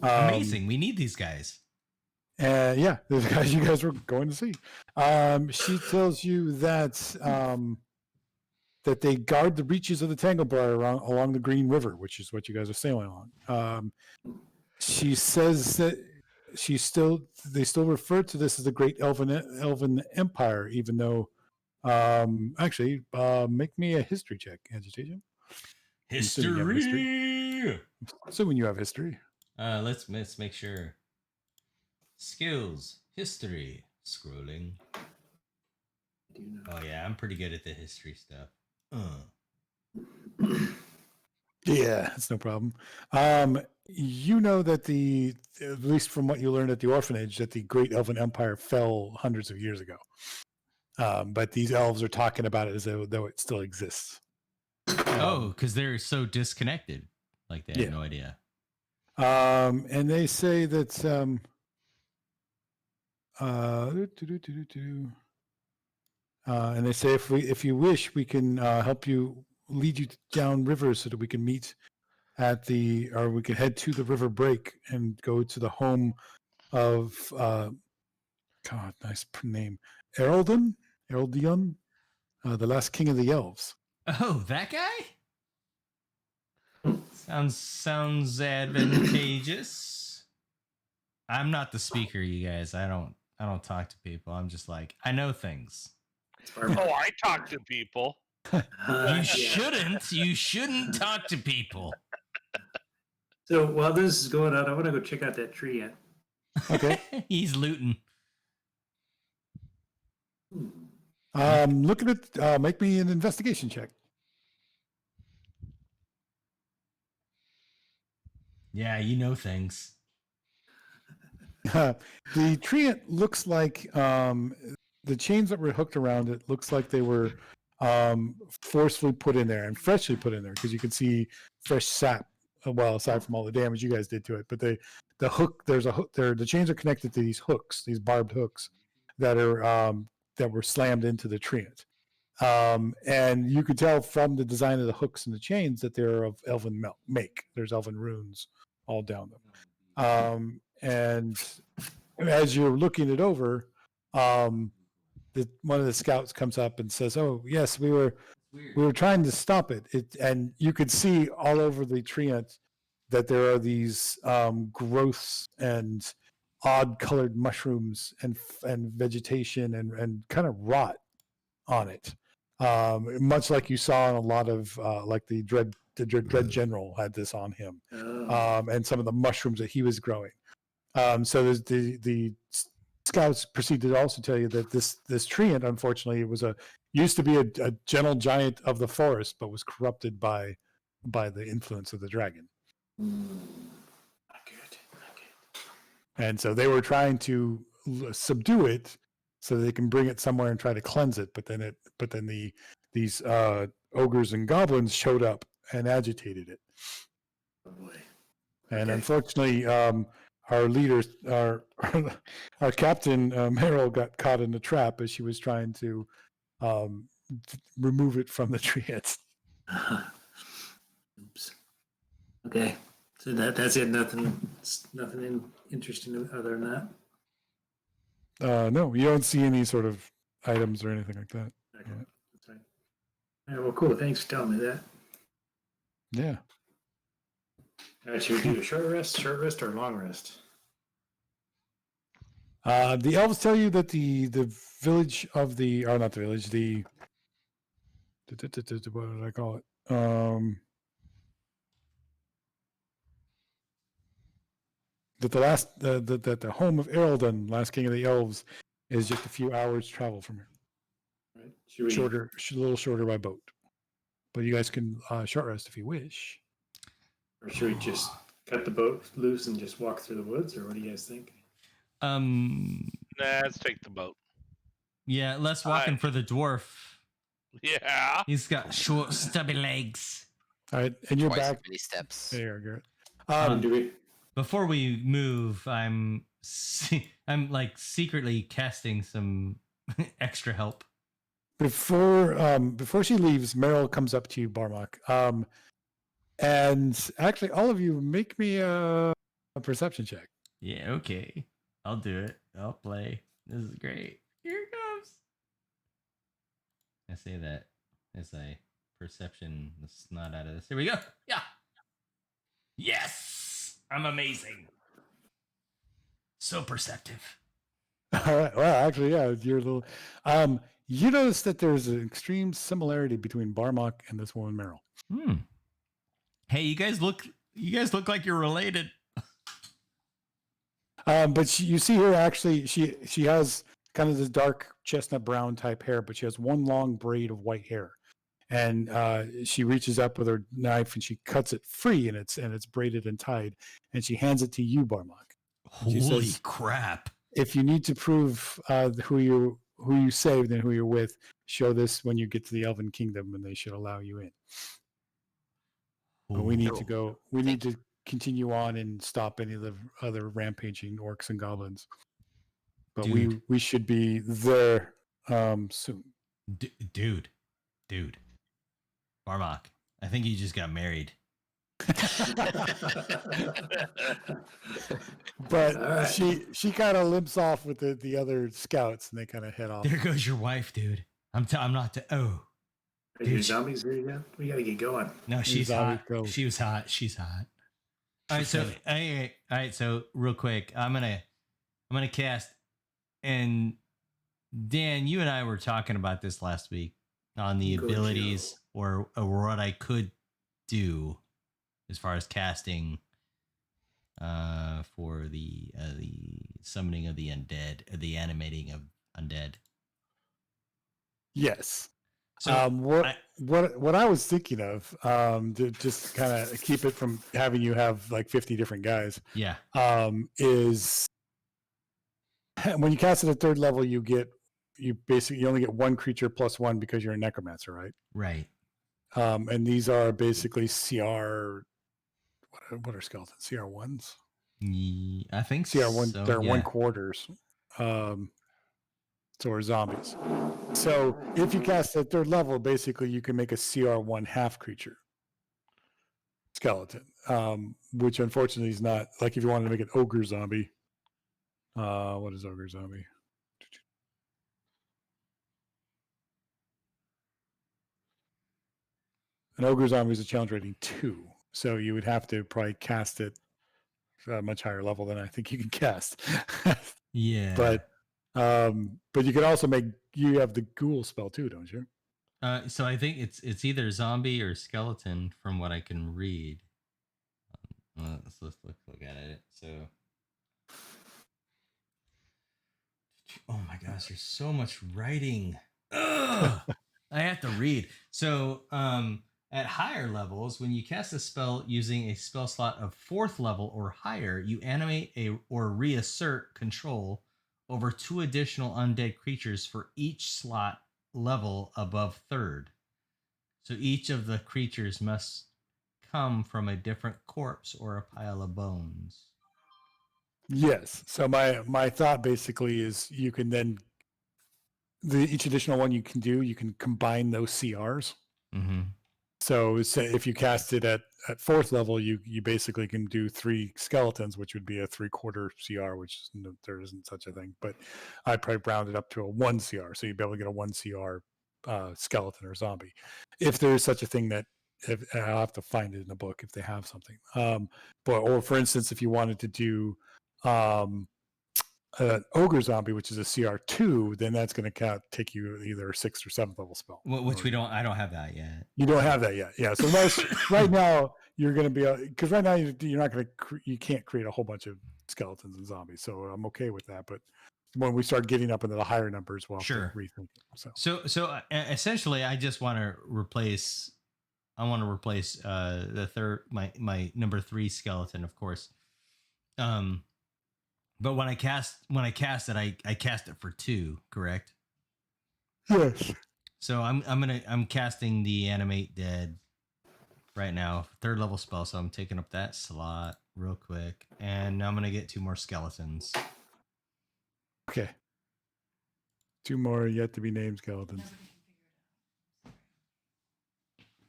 Amazing. We need these guys. Yeah, the guys you guys were going to see. She tells you that that they guard the reaches of the Tanglebriar along the Green River, which is what you guys are sailing along. She says that they still refer to this as the Great Elven Empire, even though actually make me a history check, Agitation. History. So when you have history. Let's make sure. Skills, history, scrolling. Oh yeah, I'm pretty good at the history stuff. Yeah, that's no problem. You know that at least from what you learned at the orphanage, that the Great Elven Empire fell hundreds of years ago. But these elves are talking about it as though it still exists. Oh, because they're so disconnected. Like they have no idea. And they say that and they say if you wish, we can help you, lead you down rivers so that we can meet we can head to the river break and go to the home of God, nice name, Ereldion, the last king of the elves. Oh, that guy? Sounds advantageous. I'm not the speaker, you guys. I don't talk to people. I'm just like, I know things. Oh, I talk to people. You shouldn't. You shouldn't talk to people. So while this is going on, I want to go check out that tree yet. Okay. He's looting. Look at it. Make me an investigation check. Yeah, you know things. The treant looks like the chains that were hooked around it looks like they were forcefully put in there and freshly put in there, because you can see fresh sap. Well, aside from all the damage you guys did to it, but the hook, there's a hook there. The chains are connected to these hooks, these barbed hooks that are that were slammed into the treant. And you could tell from the design of the hooks and the chains that they're of elven make. There's elven runes all down them. And as you're looking it over, one of the scouts comes up and says, "Oh, yes, we were trying to stop it." And you could see all over the treant that there are these growths and odd colored mushrooms and vegetation and kind of rot on it, much like you saw in a lot of like the Dread General had this on him, and some of the mushrooms that he was growing. So there's the scouts proceed to also tell you that this treant, unfortunately, used to be a gentle giant of the forest, but was corrupted by the influence of the dragon. Not good. And so they were trying to subdue it so they can bring it somewhere and try to cleanse it. But then these ogres and goblins showed up and agitated it. Oh boy. And Okay. unfortunately, our leader, our captain, Meryl, got caught in the trap as she was trying to remove it from the treant. Oops. Okay. So that's it. Nothing interesting other than that. No, you don't see any sort of items or anything like that. Okay. Yeah. That's right. All right, well, cool. Thanks for telling me that. Yeah. All right, should we do a short rest, or long rest? The elves tell you that the village of the, or not the village, the what did I call it? That the last that the home of Erldon, last king of the elves, is just a few hours travel from here. Right. Should we, Shorter, a little shorter by boat. But you guys can short rest if you wish. or should we just cut the boat loose and just walk through the woods, or what do you guys think? Let's take the boat. Yeah, less walking for the dwarf. Yeah. He's got short, stubby legs. All right, and you're Twice as back. many steps. There you are, Garrett. Do we? Before we move, I'm like secretly casting some extra help. Before she leaves, Meryl comes up to you, Barmok. And actually, all of you make me a perception check. Yeah, okay. I'll do it. I'll play. This is great. Here it comes. I say that as I perception the snot out of this. Here we go. Yeah. Yes! I'm amazing. So perceptive. All right. Well, actually, yeah, you're a little. You notice that there's an extreme similarity between Barmok and this woman, Meryl. Hmm. Hey, you guys look like you're related. But you see her actually. She has kind of this dark chestnut brown type hair, but she has one long braid of white hair, and she reaches up with her knife and she cuts it free, and it's braided and tied, and she hands it to you, Barmok. She Holy says, crap. if you need to prove who you saved and who you're with, show this when you get to the Elven Kingdom, and they should allow you in. But we need to go. We need to continue on and stop any of the other rampaging orcs and goblins. But Dude. we should be there soon. Dude. Barmok, I think you just got married. But All right. she kind of limps off with the other scouts, and they kind of head off. There goes your wife, dude. I'm not. Oh. Are you Dude, zombies here yet? We gotta get going. No, she's zombie hot. go. She was hot. She's hot. All right, so all right, so real quick, I'm gonna cast, and Dan, you and I were talking about this last week on the Go, abilities or what I could do as far as casting for the summoning of the undead, the animating of undead. Yes. So What I was thinking of, to just kind of keep it from having you have like 50 different guys, yeah. is when you cast it at third level, you only get one creature plus one because you're a necromancer, right? Right. And these are basically CR. What are skeletons? CR1s. I think CR1. so, They're yeah. 1/4s. So are zombies. So if you cast at third level, basically you can make a CR1 half creature skeleton, which unfortunately is not like if you wanted to make an ogre zombie. What is ogre zombie? An ogre zombie is a challenge rating 2, so you would have to probably cast it at a much higher level than I think you can cast. Yeah. But you could also you have the ghoul spell too, don't you? So I think it's either zombie or skeleton from what I can read. Let's look at it. So, oh my gosh, there's so much writing. Ugh! I have to read. So, at higher levels, when you cast a spell using a spell slot of 4th level or higher, you animate or reassert control over 2 additional undead creatures for each slot level above 3rd. So each of the creatures must come from a different corpse or a pile of bones. Yes. So my thought basically is you can then each additional one you can do, you can combine those CRs. Mm-hmm. So say if you cast it at 4th level, you basically can do 3 skeletons, which would be a 3/4 CR, which there isn't such a thing. But I'd probably round it up to a 1 CR, so you'd be able to get a 1 CR skeleton or zombie, if there is such a thing. I'll have to find it in the book if they have something. Or for instance, if you wanted to do ogre zombie, which is a CR2, then that's going to take you either a 6th or 7th level spell. Which I don't have that yet. You don't have that yet. Yeah. So right now you're going to be, because right now you're not going to, you can't create a whole bunch of skeletons and zombies. So I'm okay with that. But when we start getting up into the higher numbers, we'll have to rethink it. So essentially, I just want to replace. I want to replace the third, my number 3 skeleton, of course. But when I cast it, I cast it for 2, correct? Yes. So I'm casting the Animate Dead right now, 3rd level spell. So I'm taking up that slot real quick, and I'm gonna get 2 more skeletons. Okay. 2 more yet to be named skeletons.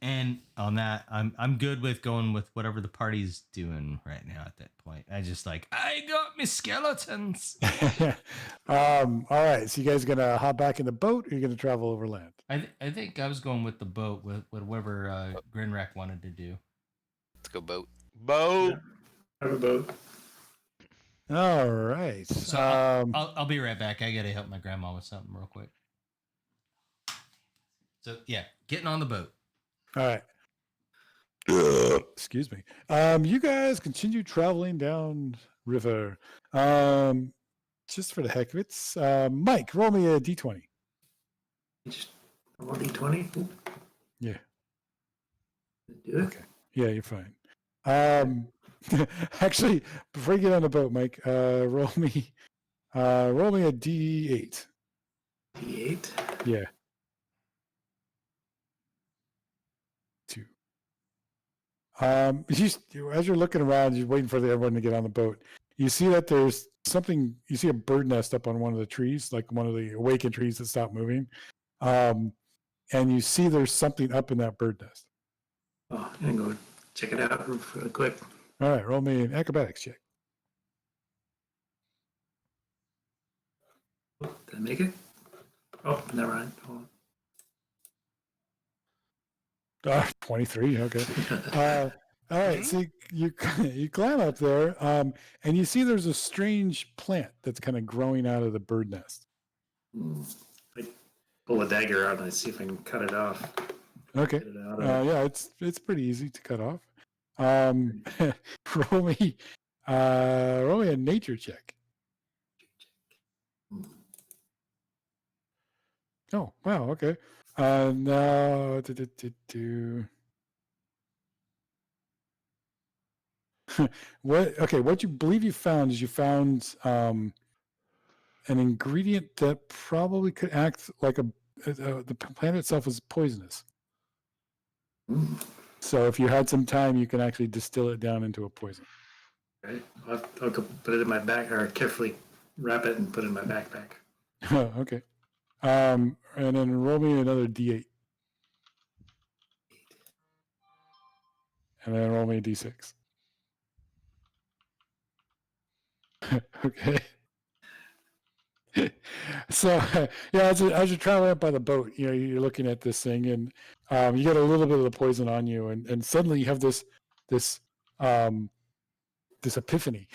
And on that, I'm good with going with whatever the party's doing right now at that point. I got me skeletons. All right. So you guys gonna hop back in the boat, or are you gonna travel over land? I think I was going with the boat with whatever Grinrak wanted to do. Let's go boat. Boat. I have a boat. All right. So I'll be right back. I gotta help my grandma with something real quick. So yeah, getting on the boat. All right. Excuse me. You guys continue traveling down river. Just for the heck of it. Mike, roll me a d20. Just roll D20. Yeah. Do it. Okay. Yeah, you're fine. Actually, before you get on the boat, Mike, roll me a d8. D8. Yeah. 2. As you're looking around, you're waiting for everyone to get on the boat. You see that there's something. You see a bird nest up on one of the trees, like one of the awakened trees that stopped moving. And you see there's something up in that bird nest. Oh, I'm gonna go check it out real quick. All right, roll me an acrobatics check. Oh, did I make it? Oh, never mind. Hold 23. Okay. All right. So you climb up there, and you see there's a strange plant that's kind of growing out of the bird nest. on. I pull a dagger out and I see if I can cut it off. Okay. Get it out of Yeah, it's pretty easy to cut off. Roll me a nature check. Oh wow. Okay. Now what you believe you found is an ingredient that probably could act like the plant itself is poisonous. Mm. So if you had some time, you can actually distill it down into a poison. Okay. I'll go put it in my back, or carefully wrap it and put it in my backpack. Okay. And then roll me another d8. And then roll me a d6. Okay. So yeah, as you're traveling up by the boat, you're looking at this thing, and you get a little bit of the poison on you, and suddenly you have this epiphany,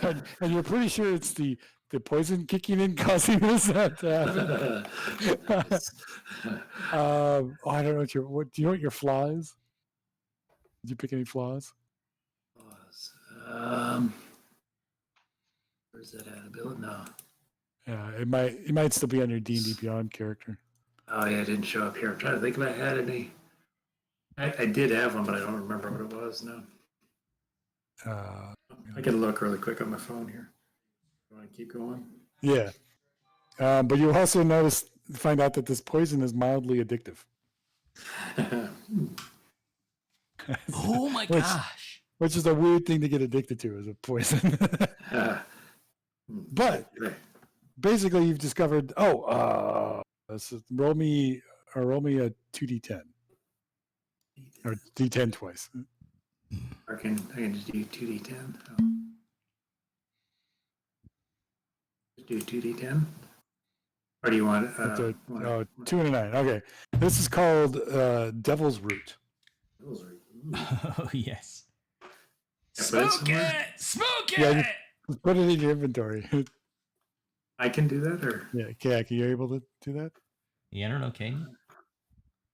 and you're pretty sure it's the poison kicking in causing this to happen. I don't know what do you know what your flaw is? Did you pick any flaws? Where's that at? Ability? No. Yeah, it might still be on your D&D Beyond character. Oh yeah, it didn't show up here. I'm trying to think if I had any. I did have one, but I don't remember what it was. No. I can look really quick on my phone here. You want to keep going? Yeah. But you also find out that this poison is mildly addictive. Oh my gosh. Which is a weird thing to get addicted to, is a poison. But basically you've discovered, roll me a 2d10. Or d10 twice. I can just do 2d10. Just do 2d10. Or do you want 2 and a 9. Okay. This is called Devil's Root. Oh yes. Smoke Smoke it! Yeah, Just put it in your inventory. I can do that, or Yeah, Kak, are you able to do that? Yeah, I don't know, can you?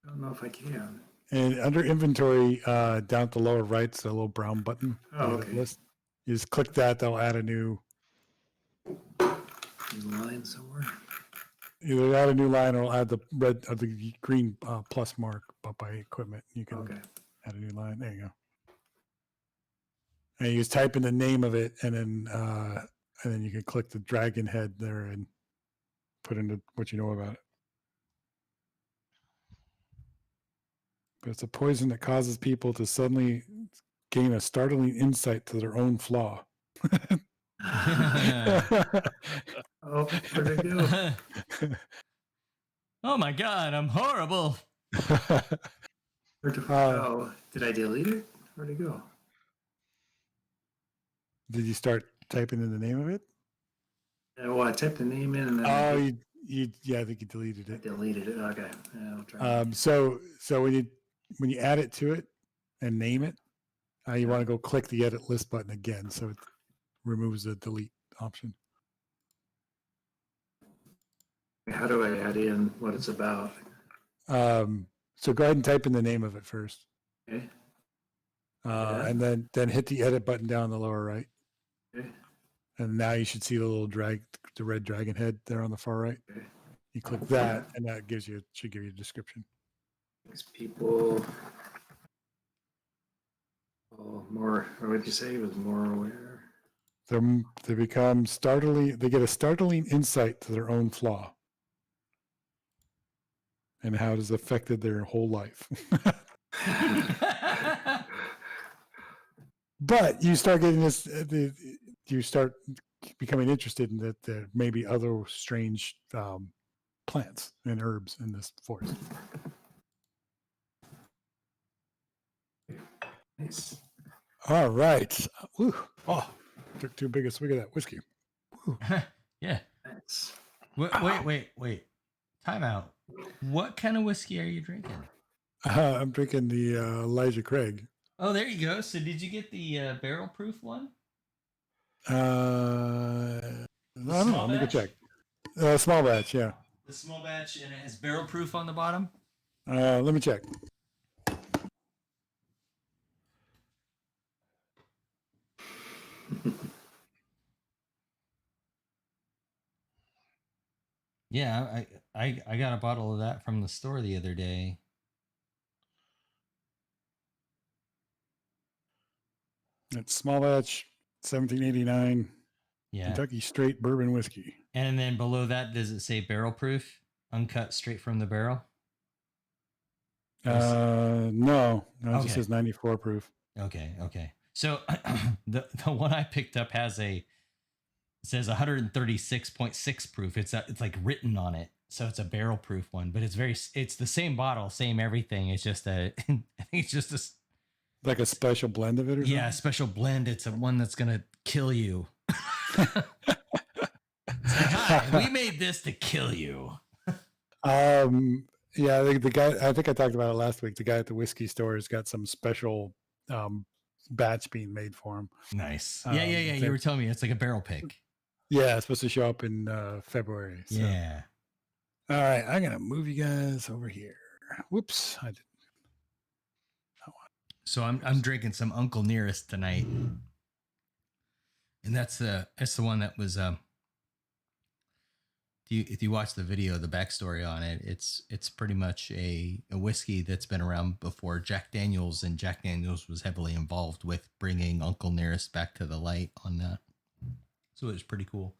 I don't know if I can. And under inventory, down at the lower right, it's a little brown button. Oh, edit okay. List. You just click that. They'll add a new, Line somewhere. either add a new line or add the red or the green plus mark by equipment. You can Okay. add a new line. There you go. And you just type in the name of it, and then you can click the dragon head there and put in what you know about it. But it's a poison that causes people to suddenly gain a startling insight to their own flaw. Oh, where'd it go? Oh my god, I'm horrible. Oh, did I delete it? Where'd it go? Did you start typing in the name of it? Well, I typed the name in and then Oh, I yeah, I think you deleted it. deleted it. Okay, yeah, I'll try. So when you add it to it and name it, you want to go click the edit list button again, so it removes the delete option. How do I add in what it's about? So go ahead and type in the name of it first, Okay. Yeah. and then hit the edit button down the lower right, Okay. and now you should see the little the red dragon head there on the far right. Okay. You click that, and that should give you a description. These people. Oh, more. Or what did you say? It was more aware. They become startling. They get a startling insight to their own flaw and how it has affected their whole life. But you start getting this. You start becoming interested in that there may be other strange plants and herbs in this forest. Nice. All right. Woo. Oh, took too big a swig of that whiskey. Yeah. Nice. Wait. Time out. What kind of whiskey are you drinking? I'm drinking the Elijah Craig. Oh, there you go. So did you get the barrel proof one? I don't know. small Let me go batch? check. Small batch, yeah. The small batch, and it has barrel proof on the bottom? Let me check. Yeah, I got a bottle of that from the store the other day. It's small batch, 1789, Yeah. Kentucky straight bourbon whiskey. And then below that, does it say barrel proof? Uncut straight from the barrel? No, it Okay. just says 94 proof. Okay. So the one I picked up it says 136.6 proof. It's like written on it. So it's a barrel proof one, but it's the same bottle, same everything. It's just I think it's just a Like a special blend of it or something? yeah, special blend. It's a one that's going to kill you. Hi, we made this to kill you. Yeah, the guy, I think I talked about it last week. The guy at the whiskey store has got some special batch being made for him. Nice. Yeah. You were telling me it's like a barrel pick. Yeah, it's supposed to show up in February. So. Yeah. All right, I'm gonna move you guys over here. Whoops, I didn't. So I'm drinking some Uncle Nearest tonight, and that's the one that was if you watch the video, the backstory on it, it's pretty much a whiskey that's been around before Jack Daniels, and Jack Daniels was heavily involved with bringing Uncle Nearest back to the light on that. So it was pretty cool.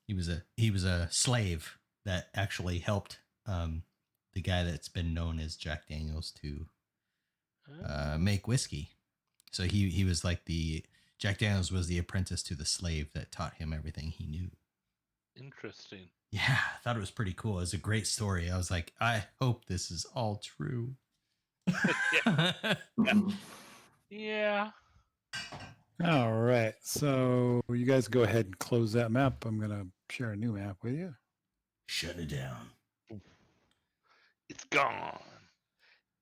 He was a slave that actually helped the guy that's been known as Jack Daniels to make whiskey. So he was like Jack Daniels was the apprentice to the slave that taught him everything he knew. Interesting. Yeah, I thought it was pretty cool. It was a great story. I was like, I hope this is all true. Yeah. All right, so you guys go ahead and close that map. I'm gonna share a new map with you. Shut it down. It's gone.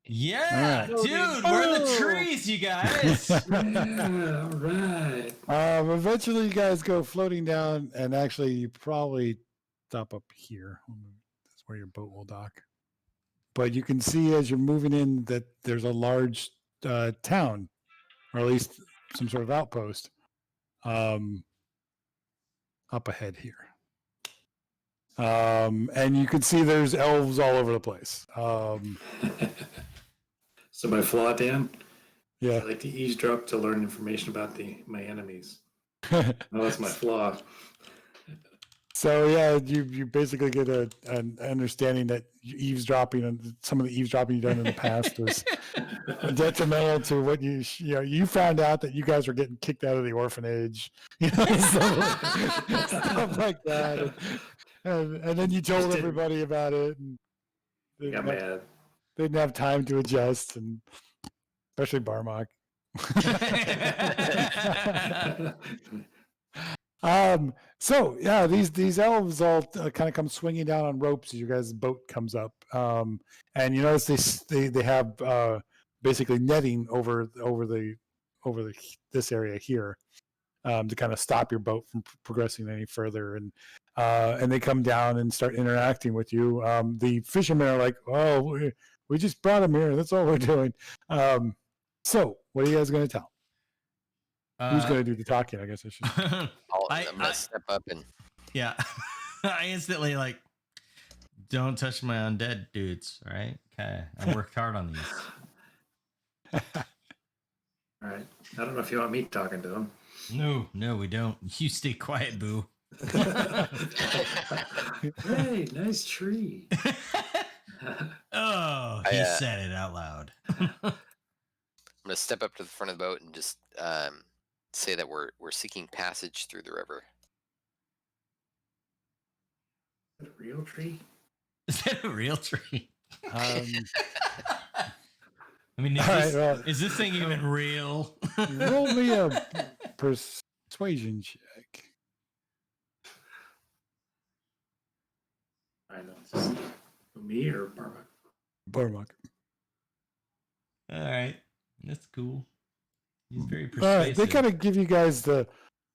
Yeah, All dude, we're in the Oh. trees, you guys. Yeah, all right. Eventually, you guys go floating down, and actually, you probably stop up here. That's where your boat will dock. But you can see as you're moving in that there's a large town, or at least some sort of outpost, up ahead here. And you can see there's elves all over the place. So my flaw, Dan, Yeah. I like to eavesdrop to learn information about my enemies. Oh, that's my flaw. So yeah, you basically get an understanding that eavesdropping and some of the eavesdropping you've done in the past was detrimental to what you found out that you guys were getting kicked out of the orphanage, stuff like that, and then you told everybody about it, and they Got mad. didn't have time to adjust, and especially Barmok. So yeah, these elves all kind of come swinging down on ropes as your guys' boat comes up, and you notice they have basically netting over this area here, to kind of stop your boat from progressing any further, and they come down and start interacting with you. The fishermen are like, "Oh, we just brought him here. That's all we're doing." So what are you guys going to tell? Who's going to do the talking? I guess I should. I'm gonna step up and Yeah. I instantly like, don't touch my undead dudes. All right. Okay. I worked hard on these. All right. I don't know if you want me talking to them. No, we don't. You stay quiet, boo. Hey, nice tree. Oh, he said it out loud. I'm gonna step up to the front of the boat and just say that we're seeking passage through the river. A real tree? Is that a real tree? Um, I mean, all right, well, is this thing even real? roll me a persuasion check. I know. Me or Barba? Barmok. All right. That's cool. He's very All persuasive. right, they kind of give you guys they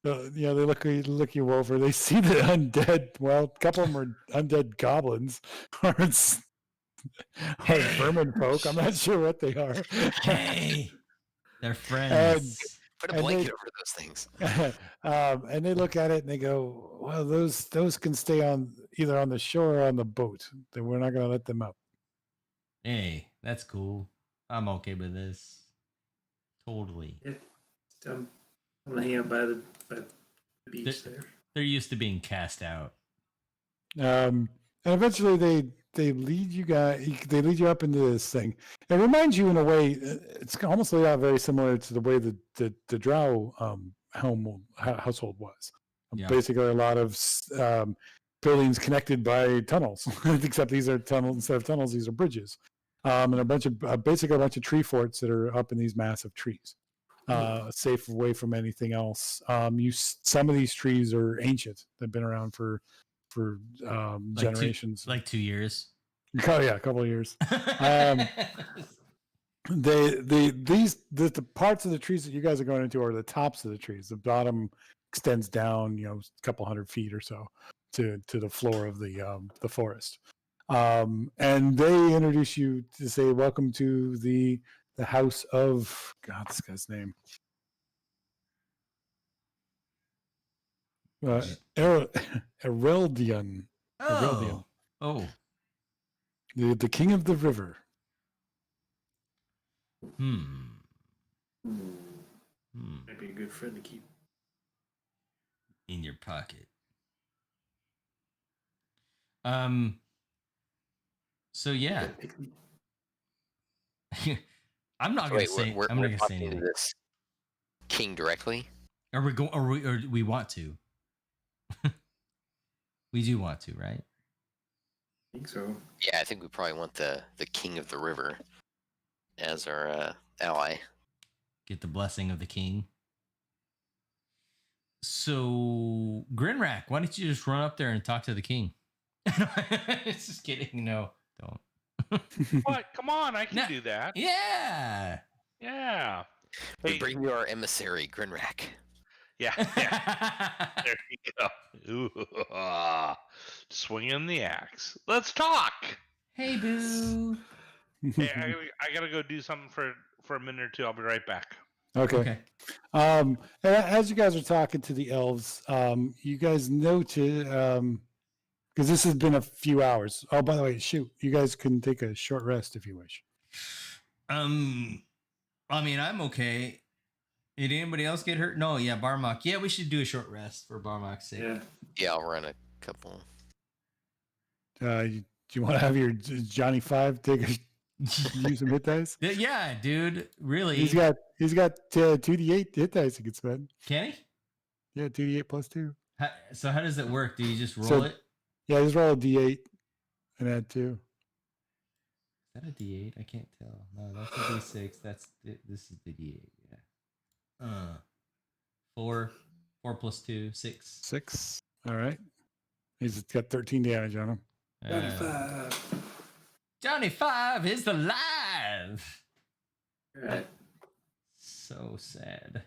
look you over. They see the undead. Well, a couple of them are undead goblins, or vermin folk. I'm not sure what they are. Hey, they're friends. Put a And blanket they- over those things. And they look at it and they go, "Well, those can stay on either on the shore or on the boat. Then we're not going to let them up." Hey, that's cool. I'm okay with this. Totally. I'm hanging out by the beach there. They're used to being cast out. And eventually they lead you guys. They lead you up into this thing. It reminds you in a way. It's almost laid out very similar to the way the Drow household was. Yeah. Basically, a lot of buildings connected by tunnels, except these are tunnels instead of tunnels. These are bridges, and basically a bunch of tree forts that are up in these massive trees, safe away from anything else. Some of these trees are ancient. They've been around for generations. 2 years. Oh yeah, a couple of years. The parts of the trees that you guys are going into are the tops of the trees. The bottom extends down, a couple 100 feet or so to the floor of the forest. And they introduce you to say, "Welcome to the house of God." This guy's name. Ereldion. Oh. The king of the river. Might be a good friend to keep. In your pocket. So yeah. I'm not gonna say. We're I'm not gonna say talking to anything. this king directly. Are we going? Or we want to? We do want to, right? I think so. Yeah, I think we probably want the king of the river as our ally. Get the blessing of the king. So, Grinrack, why don't you just run up there and talk to the king? It's just kidding. No, don't. What? Come on, I can No. do that. Yeah. Yeah. We Hey, bring you our emissary, Grinrack. yeah. There you go. Ooh, swinging the axe. Let's talk. Hey, boo. Hey, I gotta go do something for a minute or two. I'll be right back. Okay. As you guys are talking to the elves, you guys noted, because this has been a few hours. Oh, by the way, shoot, you guys can take a short rest if you wish. I mean, I'm okay. Did anybody else get hurt? No, yeah, Barmok. Yeah, we should do a short rest for Barmok's sake. Yeah. Yeah, I'll run a couple. Do you want to have your Johnny Five take use some hit dice? Yeah, dude. Really? He's got 2d8 hit dice he can spend. Can he? Yeah, 2d8 plus 2. So how does it work? Do you just roll So- it? Yeah, just roll a d8 and add 2. Is that a D8? I can't tell. No, that's a D6. This is the D8. Yeah. 4 plus 2, 6. 6. All right. He's got 13 damage on him. 95. Johnny Five is alive. All right. So sad.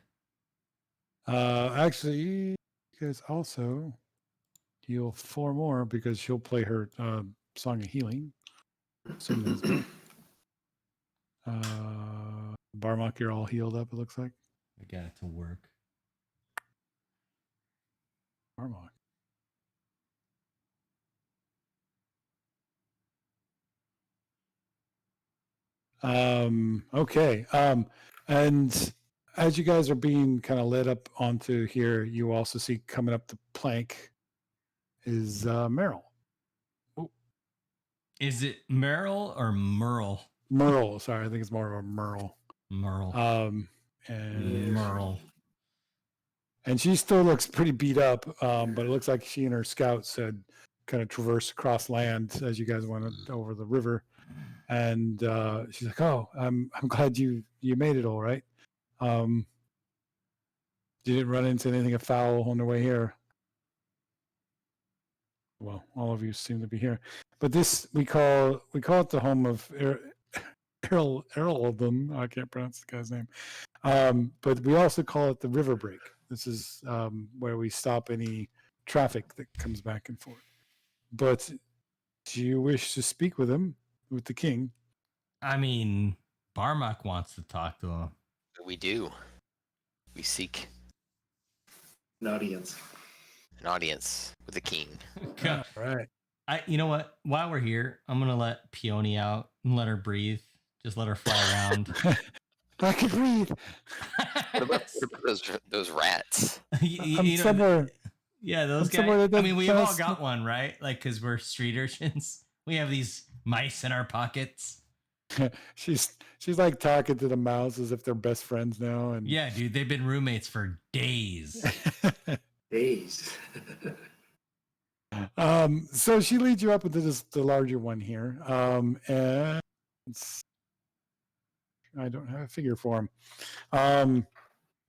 Actually, you guys also heal 4 more because she'll play her Song of Healing. Barmok, you're all healed up, it looks like. I got it to work. Barmok. Okay. And as you guys are being kind of led up onto here, you also see coming up the plank is Merle. Is it Merle or Merle? Merle, sorry, I think it's more of a Merle. Merle. And Merle. and she still looks pretty beat up, but it looks like she and her scouts had kind of traversed across land as you guys went over the river. And she's like, "Oh, I'm glad you made it all right. You didn't run into anything afoul on the way here." Well, all of you seem to be here, but this we call it the home of Errolden. I can't pronounce the guy's name, but we also call it the River Break. This is where we stop any traffic that comes back and forth. But do you wish to speak with him, with the king? I mean, Barmok wants to talk to him. We do. We seek An audience. an audience with the king. All right. You know what? While we're here, I'm gonna let Peony out and let her breathe. Just let her fly around. I can breathe. What about those rats? I'm somewhere. Yeah, those I'm somewhere guys. that I mean, we've all does- got one, right? Like, because we're street urchins. We have these mice in our pockets. She's like talking to the mouse as if they're best friends now. And Yeah, dude, they've been roommates for days. Days. So she leads you up into the larger one here. And I don't have a figure for him.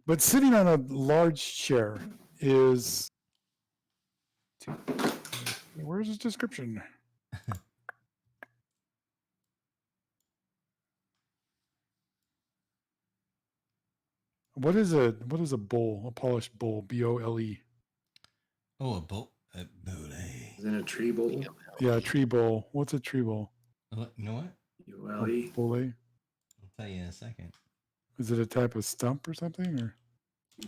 But sitting on a large chair is. Where's his description? What is a bowl? A polished bowl? BOLE. Oh, a boat. Is in a tree bowl. Yeah, a tree bowl. What's a tree bowl? You know what? ULE. Bowl. I'll tell you in a second. Is it a type of stump or something? Or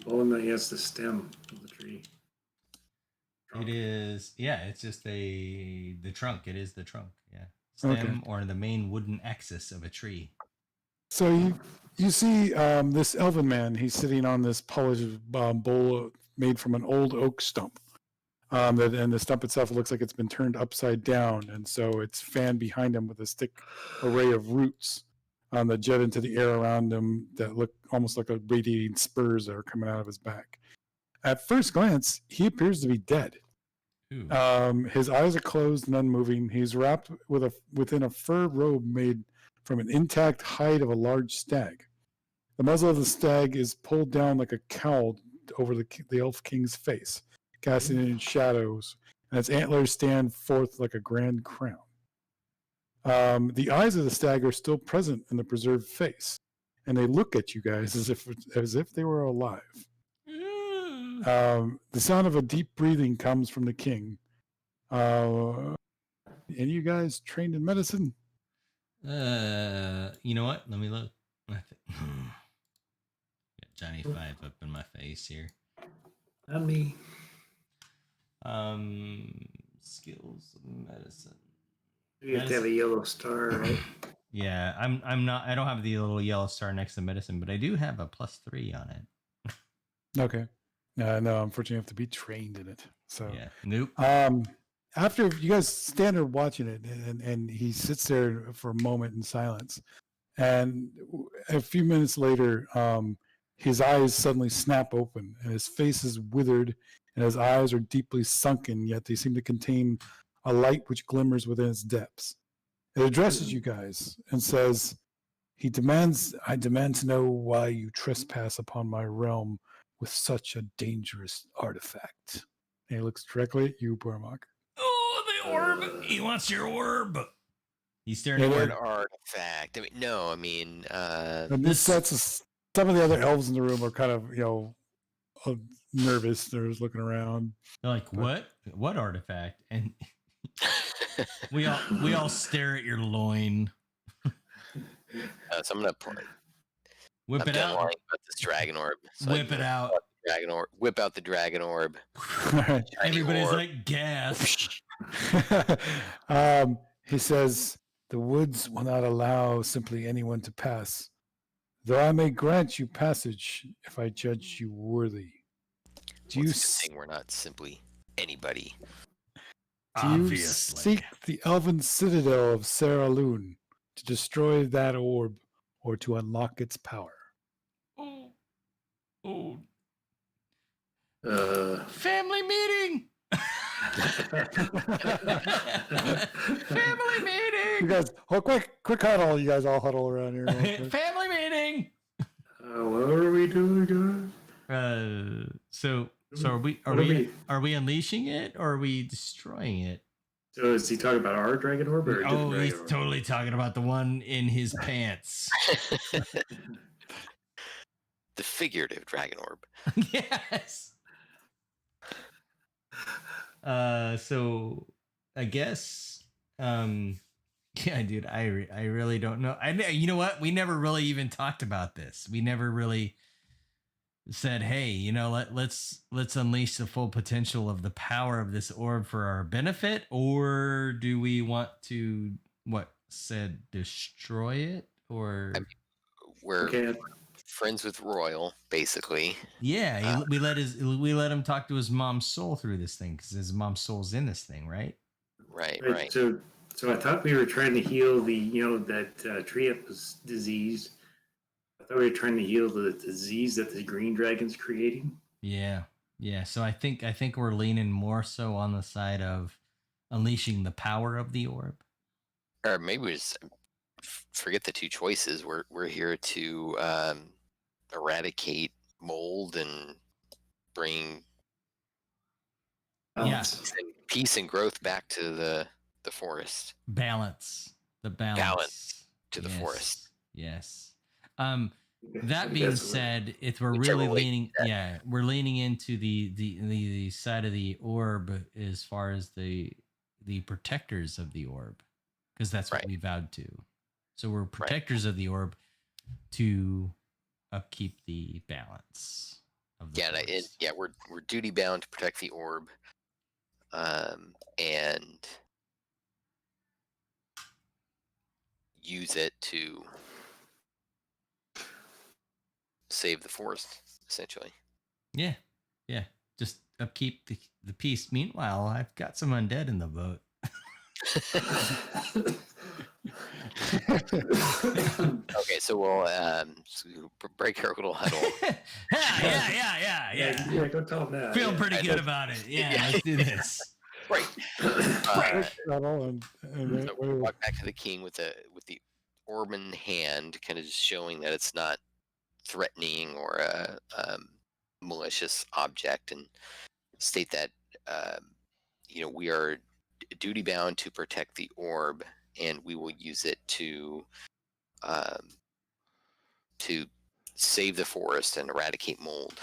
Oh, no, yes, the stem of the tree. It is. Yeah, it's just the trunk. It is the trunk. Yeah, stem or the main wooden axis of a tree. so you see this elven man. He's sitting on this polished bowl made from an old oak stump. And the stump itself looks like it's been turned upside down, and so it's fanned behind him with a thick array of roots that jet into the air around him that look almost like a radiating spurs that are coming out of his back. At first glance, he appears to be dead. Ooh. His eyes are closed and unmoving. He's wrapped within a fur robe made from an intact hide of a large stag. The muzzle of the stag is pulled down like a cowl over the elf king's face, casting in shadows, and its antlers stand forth like a grand crown. The eyes of the stag are still present in the preserved face, and they look at you guys as if they were alive. The sound of a deep breathing comes from the king. Any of you guys trained in medicine? You know what? Let me look. Got Johnny 5 up in my face here. Not me. Skills of medicine. You have to have a yellow star, right? Yeah, I'm not. I don't have the little yellow star next to medicine, but I do have a +3 on it. Okay. No, unfortunately, you have to be trained in it. So Yeah. Nope. After you guys stand there watching it, and he sits there for a moment in silence, and a few minutes later, his eyes suddenly snap open, and his face is withered, and his eyes are deeply sunken, yet they seem to contain a light which glimmers within its depths. It addresses you guys and says, I demand to know why you trespass upon my realm with such a dangerous artifact. And he looks directly at you, Bormok. Oh, the orb! He wants your orb. He's staring Yeah, at Word your artifact. I mean, no, I mean, And this sets some of the other elves in the room are kind of, nervous. They're just looking around. They're like, what artifact? And we all stare at your loin. so I'm gonna play. Whip I'm it done out. lying about this dragon orb. So Whip it out. Dragon orb. Whip out the dragon orb. Everybody's orb. like, gas. He says, the woods will not allow simply anyone to pass, though I may grant you passage if I judge you worthy. Do you saying we're not simply anybody? seek the elven citadel of Sarah Loon to destroy that orb or to unlock its power? Oh. Family meeting. Family meeting. You guys, quick huddle. You guys all huddle around here. Family meeting. what are we doing, guys? So are we unleashing it or are we destroying it? So is he talking about our dragon orb or a different Oh, he's dragon orb? totally talking about the one in his pants. The figurative dragon orb. Yes. So I guess, yeah, dude, I really don't know. You know what? We never really even talked about this. We never really said, hey, let's unleash the full potential of the power of this orb for our benefit, or do we want to destroy it? Or we're friends with Royal, basically. Yeah, we let him talk to his mom's soul through this thing because his mom's soul's in this thing, right? Right. So I thought we were trying to heal that tree disease. I thought we were trying to heal the disease that the green dragon's creating. Yeah. So I think we're leaning more so on the side of unleashing the power of the orb. Or maybe we just forget the two choices. We're here to eradicate mold and bring peace and growth back to the forest. Balance to the forest. Yes. That being said, if we're really leaning into the side of the orb as far as the protectors of the orb, because that's what we vowed to. So we're protectors of the orb to upkeep the balance of the forest. We're duty bound to protect the orb, and use it to save the forest, essentially. Yeah. Just upkeep the peace. Meanwhile, I've got some undead in the boat. Okay, so we'll break our little huddle. Yeah. Go tell him that. Feeling pretty good about it. Yeah, let's do this. Right. And So we'll walk back to the king with the orb in hand, kind of just showing that it's not threatening or a malicious object, and state that we are duty bound to protect the orb and we will use it to save the forest and eradicate mold.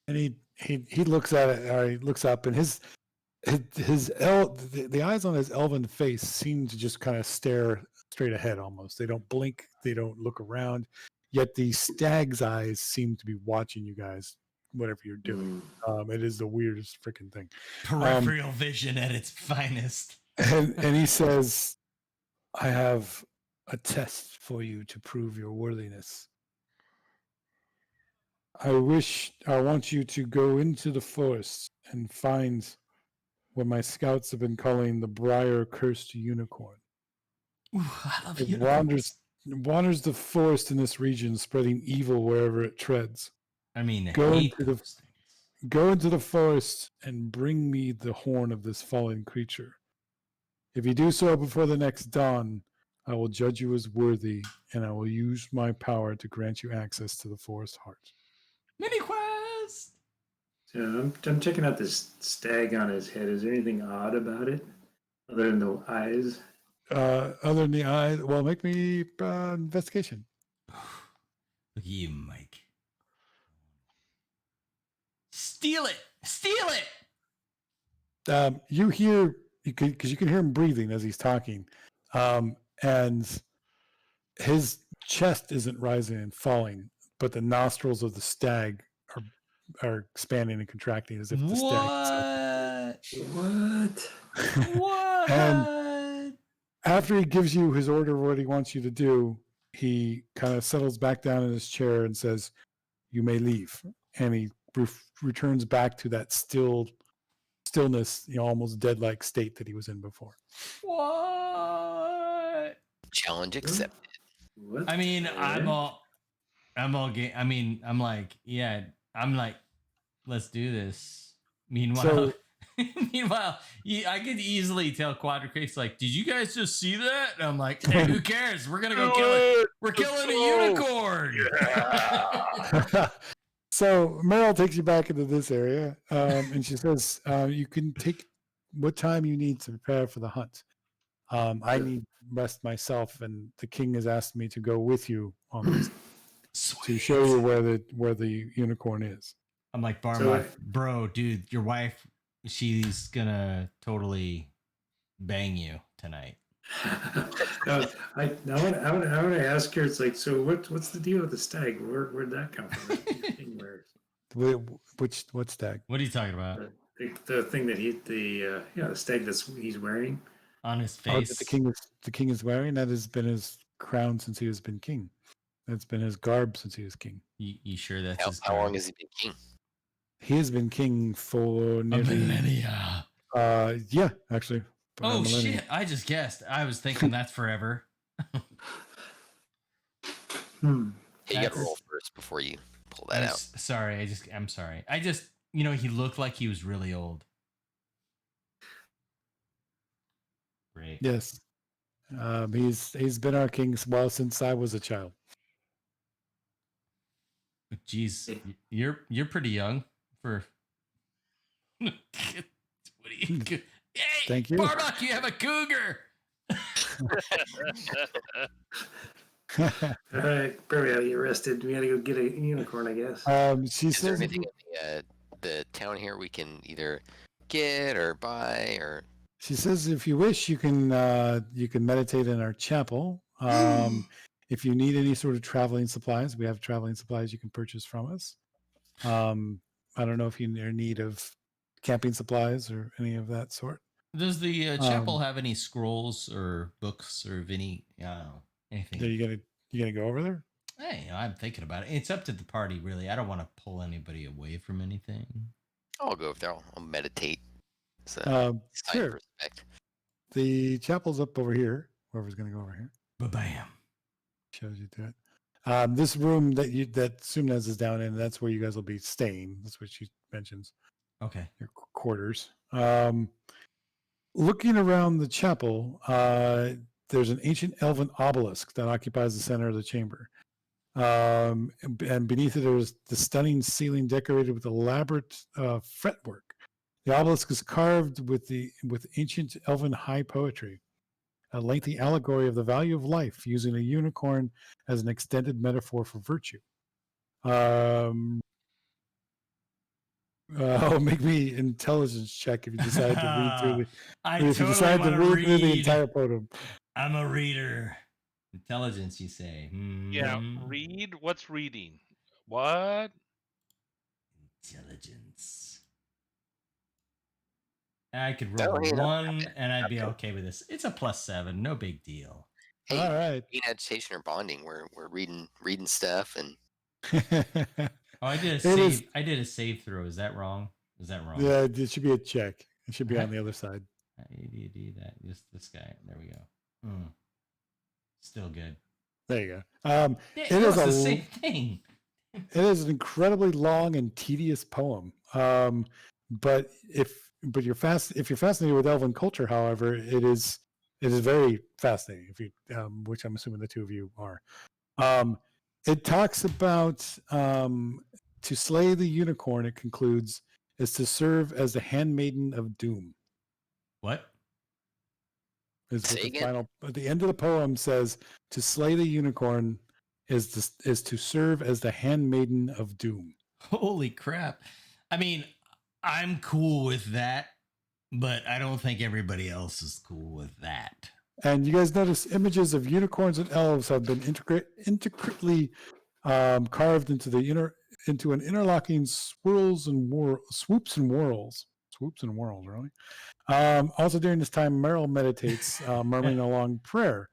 And he looks at it, or he looks up, and the eyes on his elven face seem to just kind of stare straight ahead almost. They don't blink, they don't look around, yet the stag's eyes seem to be watching you guys, whatever you're doing. It is the weirdest freaking thing. Peripheral vision at its finest. And he says, I have a test for you to prove your worthiness. I want you to go into the forest and find what my scouts have been calling the Briar-Cursed Unicorn. Ooh, I love It unicorns. wanders the forest in this region, spreading evil wherever it treads. I mean, I Go hate into the- those things. Go into the forest and bring me the horn of this fallen creature. If you do so before the next dawn, I will judge you as worthy, and I will use my power to grant you access to the forest heart. Mini quest. So I'm checking out this stag on his head. Is there anything odd about it other than the eyes? Other than the eye, well, make me investigation. Look at you, Mike. Steal it! Steal it! You hear, because you can hear him breathing as he's talking, and his chest isn't rising and falling, but the nostrils of the stag are expanding and contracting as if the stag. What? What? And after he gives you his order of what he wants you to do, he kind of settles back down in his chair and says, "You may leave." And he returns back to that stillness, almost dead-like state that he was in before. What? Challenge accepted. What I mean, the I'm heck? all game. I mean, I'm like, let's do this. Meanwhile, So- I could easily tell Quadricrate's like, did you guys just see that? And I'm like, hey, who cares? We're gonna go kill it. We're killing a unicorn. So Meryl takes you back into this area, and she says, "You can take what time you need to prepare for the hunt. I need rest myself, and the king has asked me to go with you on this to show you where the unicorn is." I'm like, So- bro, dude, your wife, she's gonna totally bang you tonight. I want to ask her. It's like, so what's the deal with the stag? Where'd that come from? What stag? What are you talking about? The thing that the stag he's wearing. On his Oh, face? that the king is wearing. That has been his crown since he has been king. That's been his garb since he was king. You sure that's his How long garb? has he been king? He has been king for A nearly millennia. yeah, actually. for a Oh millennia. shit! I just guessed. I was thinking that's forever. Hey, you got That's- to roll first before you pull that out. Sorry, I'm sorry. I just, he looked like he was really old. Great. Yes. He's been our king since I was a child. Jeez, you're pretty young for. What do you? Hey, Thank you. Barbuck, you have a cougar. All right, probably gotta get arrested. We gotta go get a unicorn, I guess. She Is there says anything in the town here we can either get or buy or? she says if you wish you can meditate in our chapel. If you need any sort of traveling supplies, we have traveling supplies you can purchase from us. I don't know if you're in need of camping supplies or any of that sort. Does the chapel have any scrolls or books or any, anything? Are you gonna go over there? Hey, I'm thinking about it. It's up to the party, really. I don't want to pull anybody away from anything. I'll go over there. I'll meditate. It's a sign Sure. of respect. The chapel's up over here. Whoever's gonna go over here Ba-bam. shows you to it. This room that Sumnez is down in, that's where you guys will be staying. That's what she mentions. Okay. Your quarters. Looking around the chapel, there's an ancient elven obelisk that occupies the center of the chamber. And beneath it, there's the stunning ceiling decorated with elaborate fretwork. The obelisk is carved with ancient elven high poetry. a lengthy allegory of the value of life, using a unicorn as an extended metaphor for virtue. Make me intelligence check if you decide to read through the. I If you totally decide to want to read through the read. entire poem. I'm a reader. Intelligence, you say? Yeah, Hmm. read. What's reading? What? Intelligence. I could Oh, roll a hey, not 1 and I'd be bad. okay with this. It's a +7, no big deal. Hey, All right. being agitation or bonding, we're reading stuff, and Oh, I did a It save. is- I did a save throw. Is that wrong? Is that wrong? Yeah, it should be a check. It should be on the other side. ADD that. Just this guy. There we go. Still good. There you go. Yeah, It no, is it's a the same thing. It is an incredibly long and tedious poem. But if you're fascinated with elven culture, however, it is very fascinating. If you, which I'm assuming the two of you are. It talks about to slay the unicorn. It concludes is to serve as the handmaiden of doom. What? Is what Say the again? final at the end of the poem says to slay the unicorn is to serve as the handmaiden of doom. Holy crap. I mean, I'm cool with that, but I don't think everybody else is cool with that. And you guys notice images of unicorns and elves have been intricately carved into an interlocking swoops and whirls, really. Also during this time, Meryl meditates, murmuring a long prayer.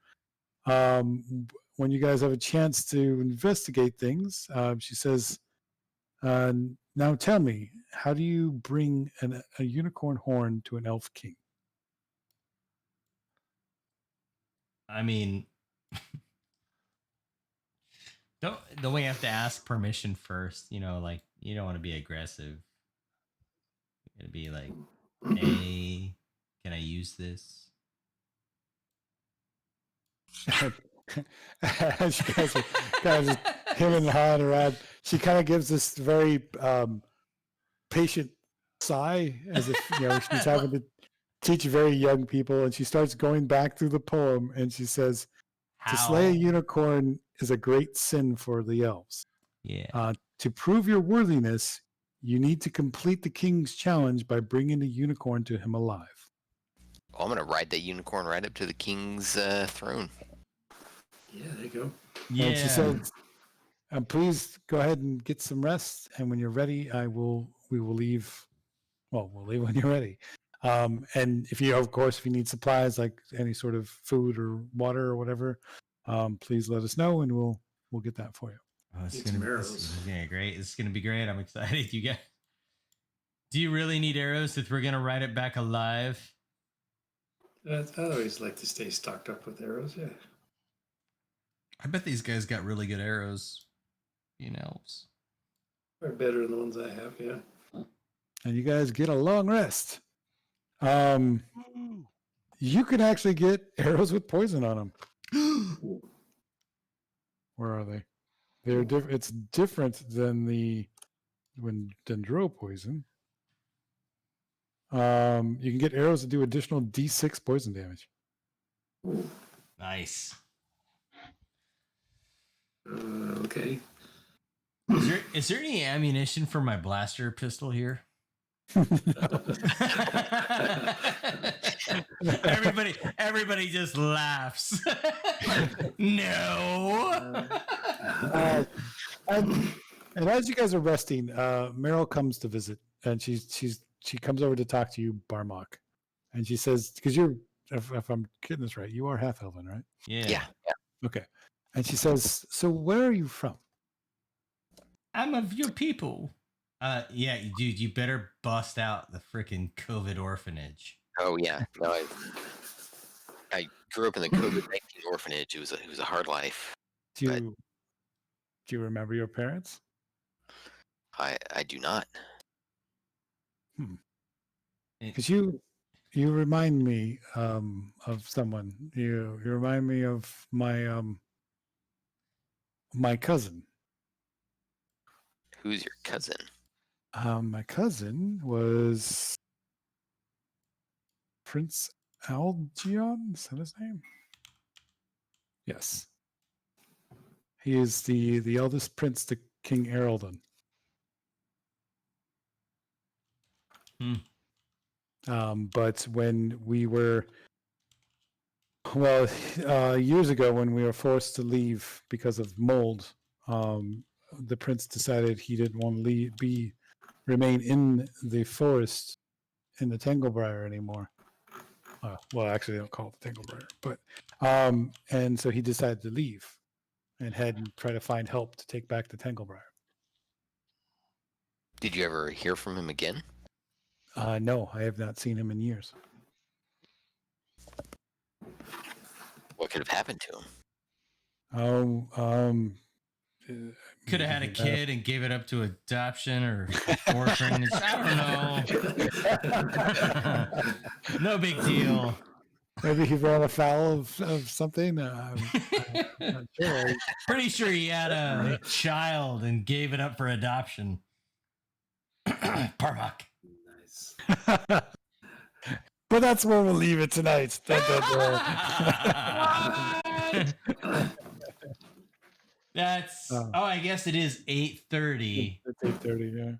When you guys have a chance to investigate things, she says, now tell me, how do you bring a unicorn horn to an elf king? I mean, don't we have to ask permission first? You know, like you don't want to be aggressive. It'd be like, hey, can I use this? As you guys are kind of just him and hawing around, she kind of gives this very patient sigh, as if she's having to teach very young people, and she starts going back through the poem, and she says, "To slay a unicorn is a great sin for the elves. Yeah. To prove your worthiness, you need to complete the king's challenge by bringing a unicorn to him alive." I'm gonna ride that unicorn right up to the king's throne. Yeah, there you go. Yeah. And she said, please go ahead and get some rest. And when you're ready, we will leave. Well, we'll leave when you're ready. And if you need supplies like any sort of food or water or whatever, please let us know and we'll get that for you. Oh, it's Need gonna some be arrows. great. It's gonna be great. I'm excited. You guys, do you really need arrows if we're gonna ride it back alive? I always like to stay stocked up with arrows. Yeah. I bet these guys got really good arrows. Elves. They're better than the ones I have. Yeah. And you guys get a long rest. Ooh. You can actually get arrows with poison on them. Where are they? They're different. It's different than Dendro poison. You can get arrows that do additional D6 poison damage. Nice. Okay. Is there any ammunition for my blaster pistol here? everybody just laughs. No. And as you guys are resting, Meryl comes to visit, and she comes over to talk to you, Barmok, and she says, because you're, if I'm getting this right, you are half elven, right? Yeah. Okay. And she says, so where are you from? I'm of your people. Yeah, dude, you better bust out the freaking COVID orphanage. Oh yeah, no, I grew up in the COVID-19 orphanage. It was a hard life. Do you remember your parents? I do not. Because you remind me of someone. You remind me of my my cousin. Who's your cousin? My cousin was Prince Algion, is that his name? Yes. He is the eldest prince to King Eraldon. But when we were, years ago, when we were forced to leave because of mold, the prince decided he didn't want to remain in the forest in the Tanglebriar anymore. Well, actually, they don't call it the Tanglebriar, but and so he decided to leave and head and try to find help to take back the Tanglebriar. Did you ever hear from him again? No, I have not seen him in years. What could have happened to him? Could have had a kid and gave it up to adoption or orphanage. I don't know. No big deal. Maybe he ran afoul of something. I'm not sure. Pretty sure he had a child and gave it up for adoption. Parvok. Nice. But that's where we'll leave it tonight. That's I guess it is 8:30. It's 8:30, yeah.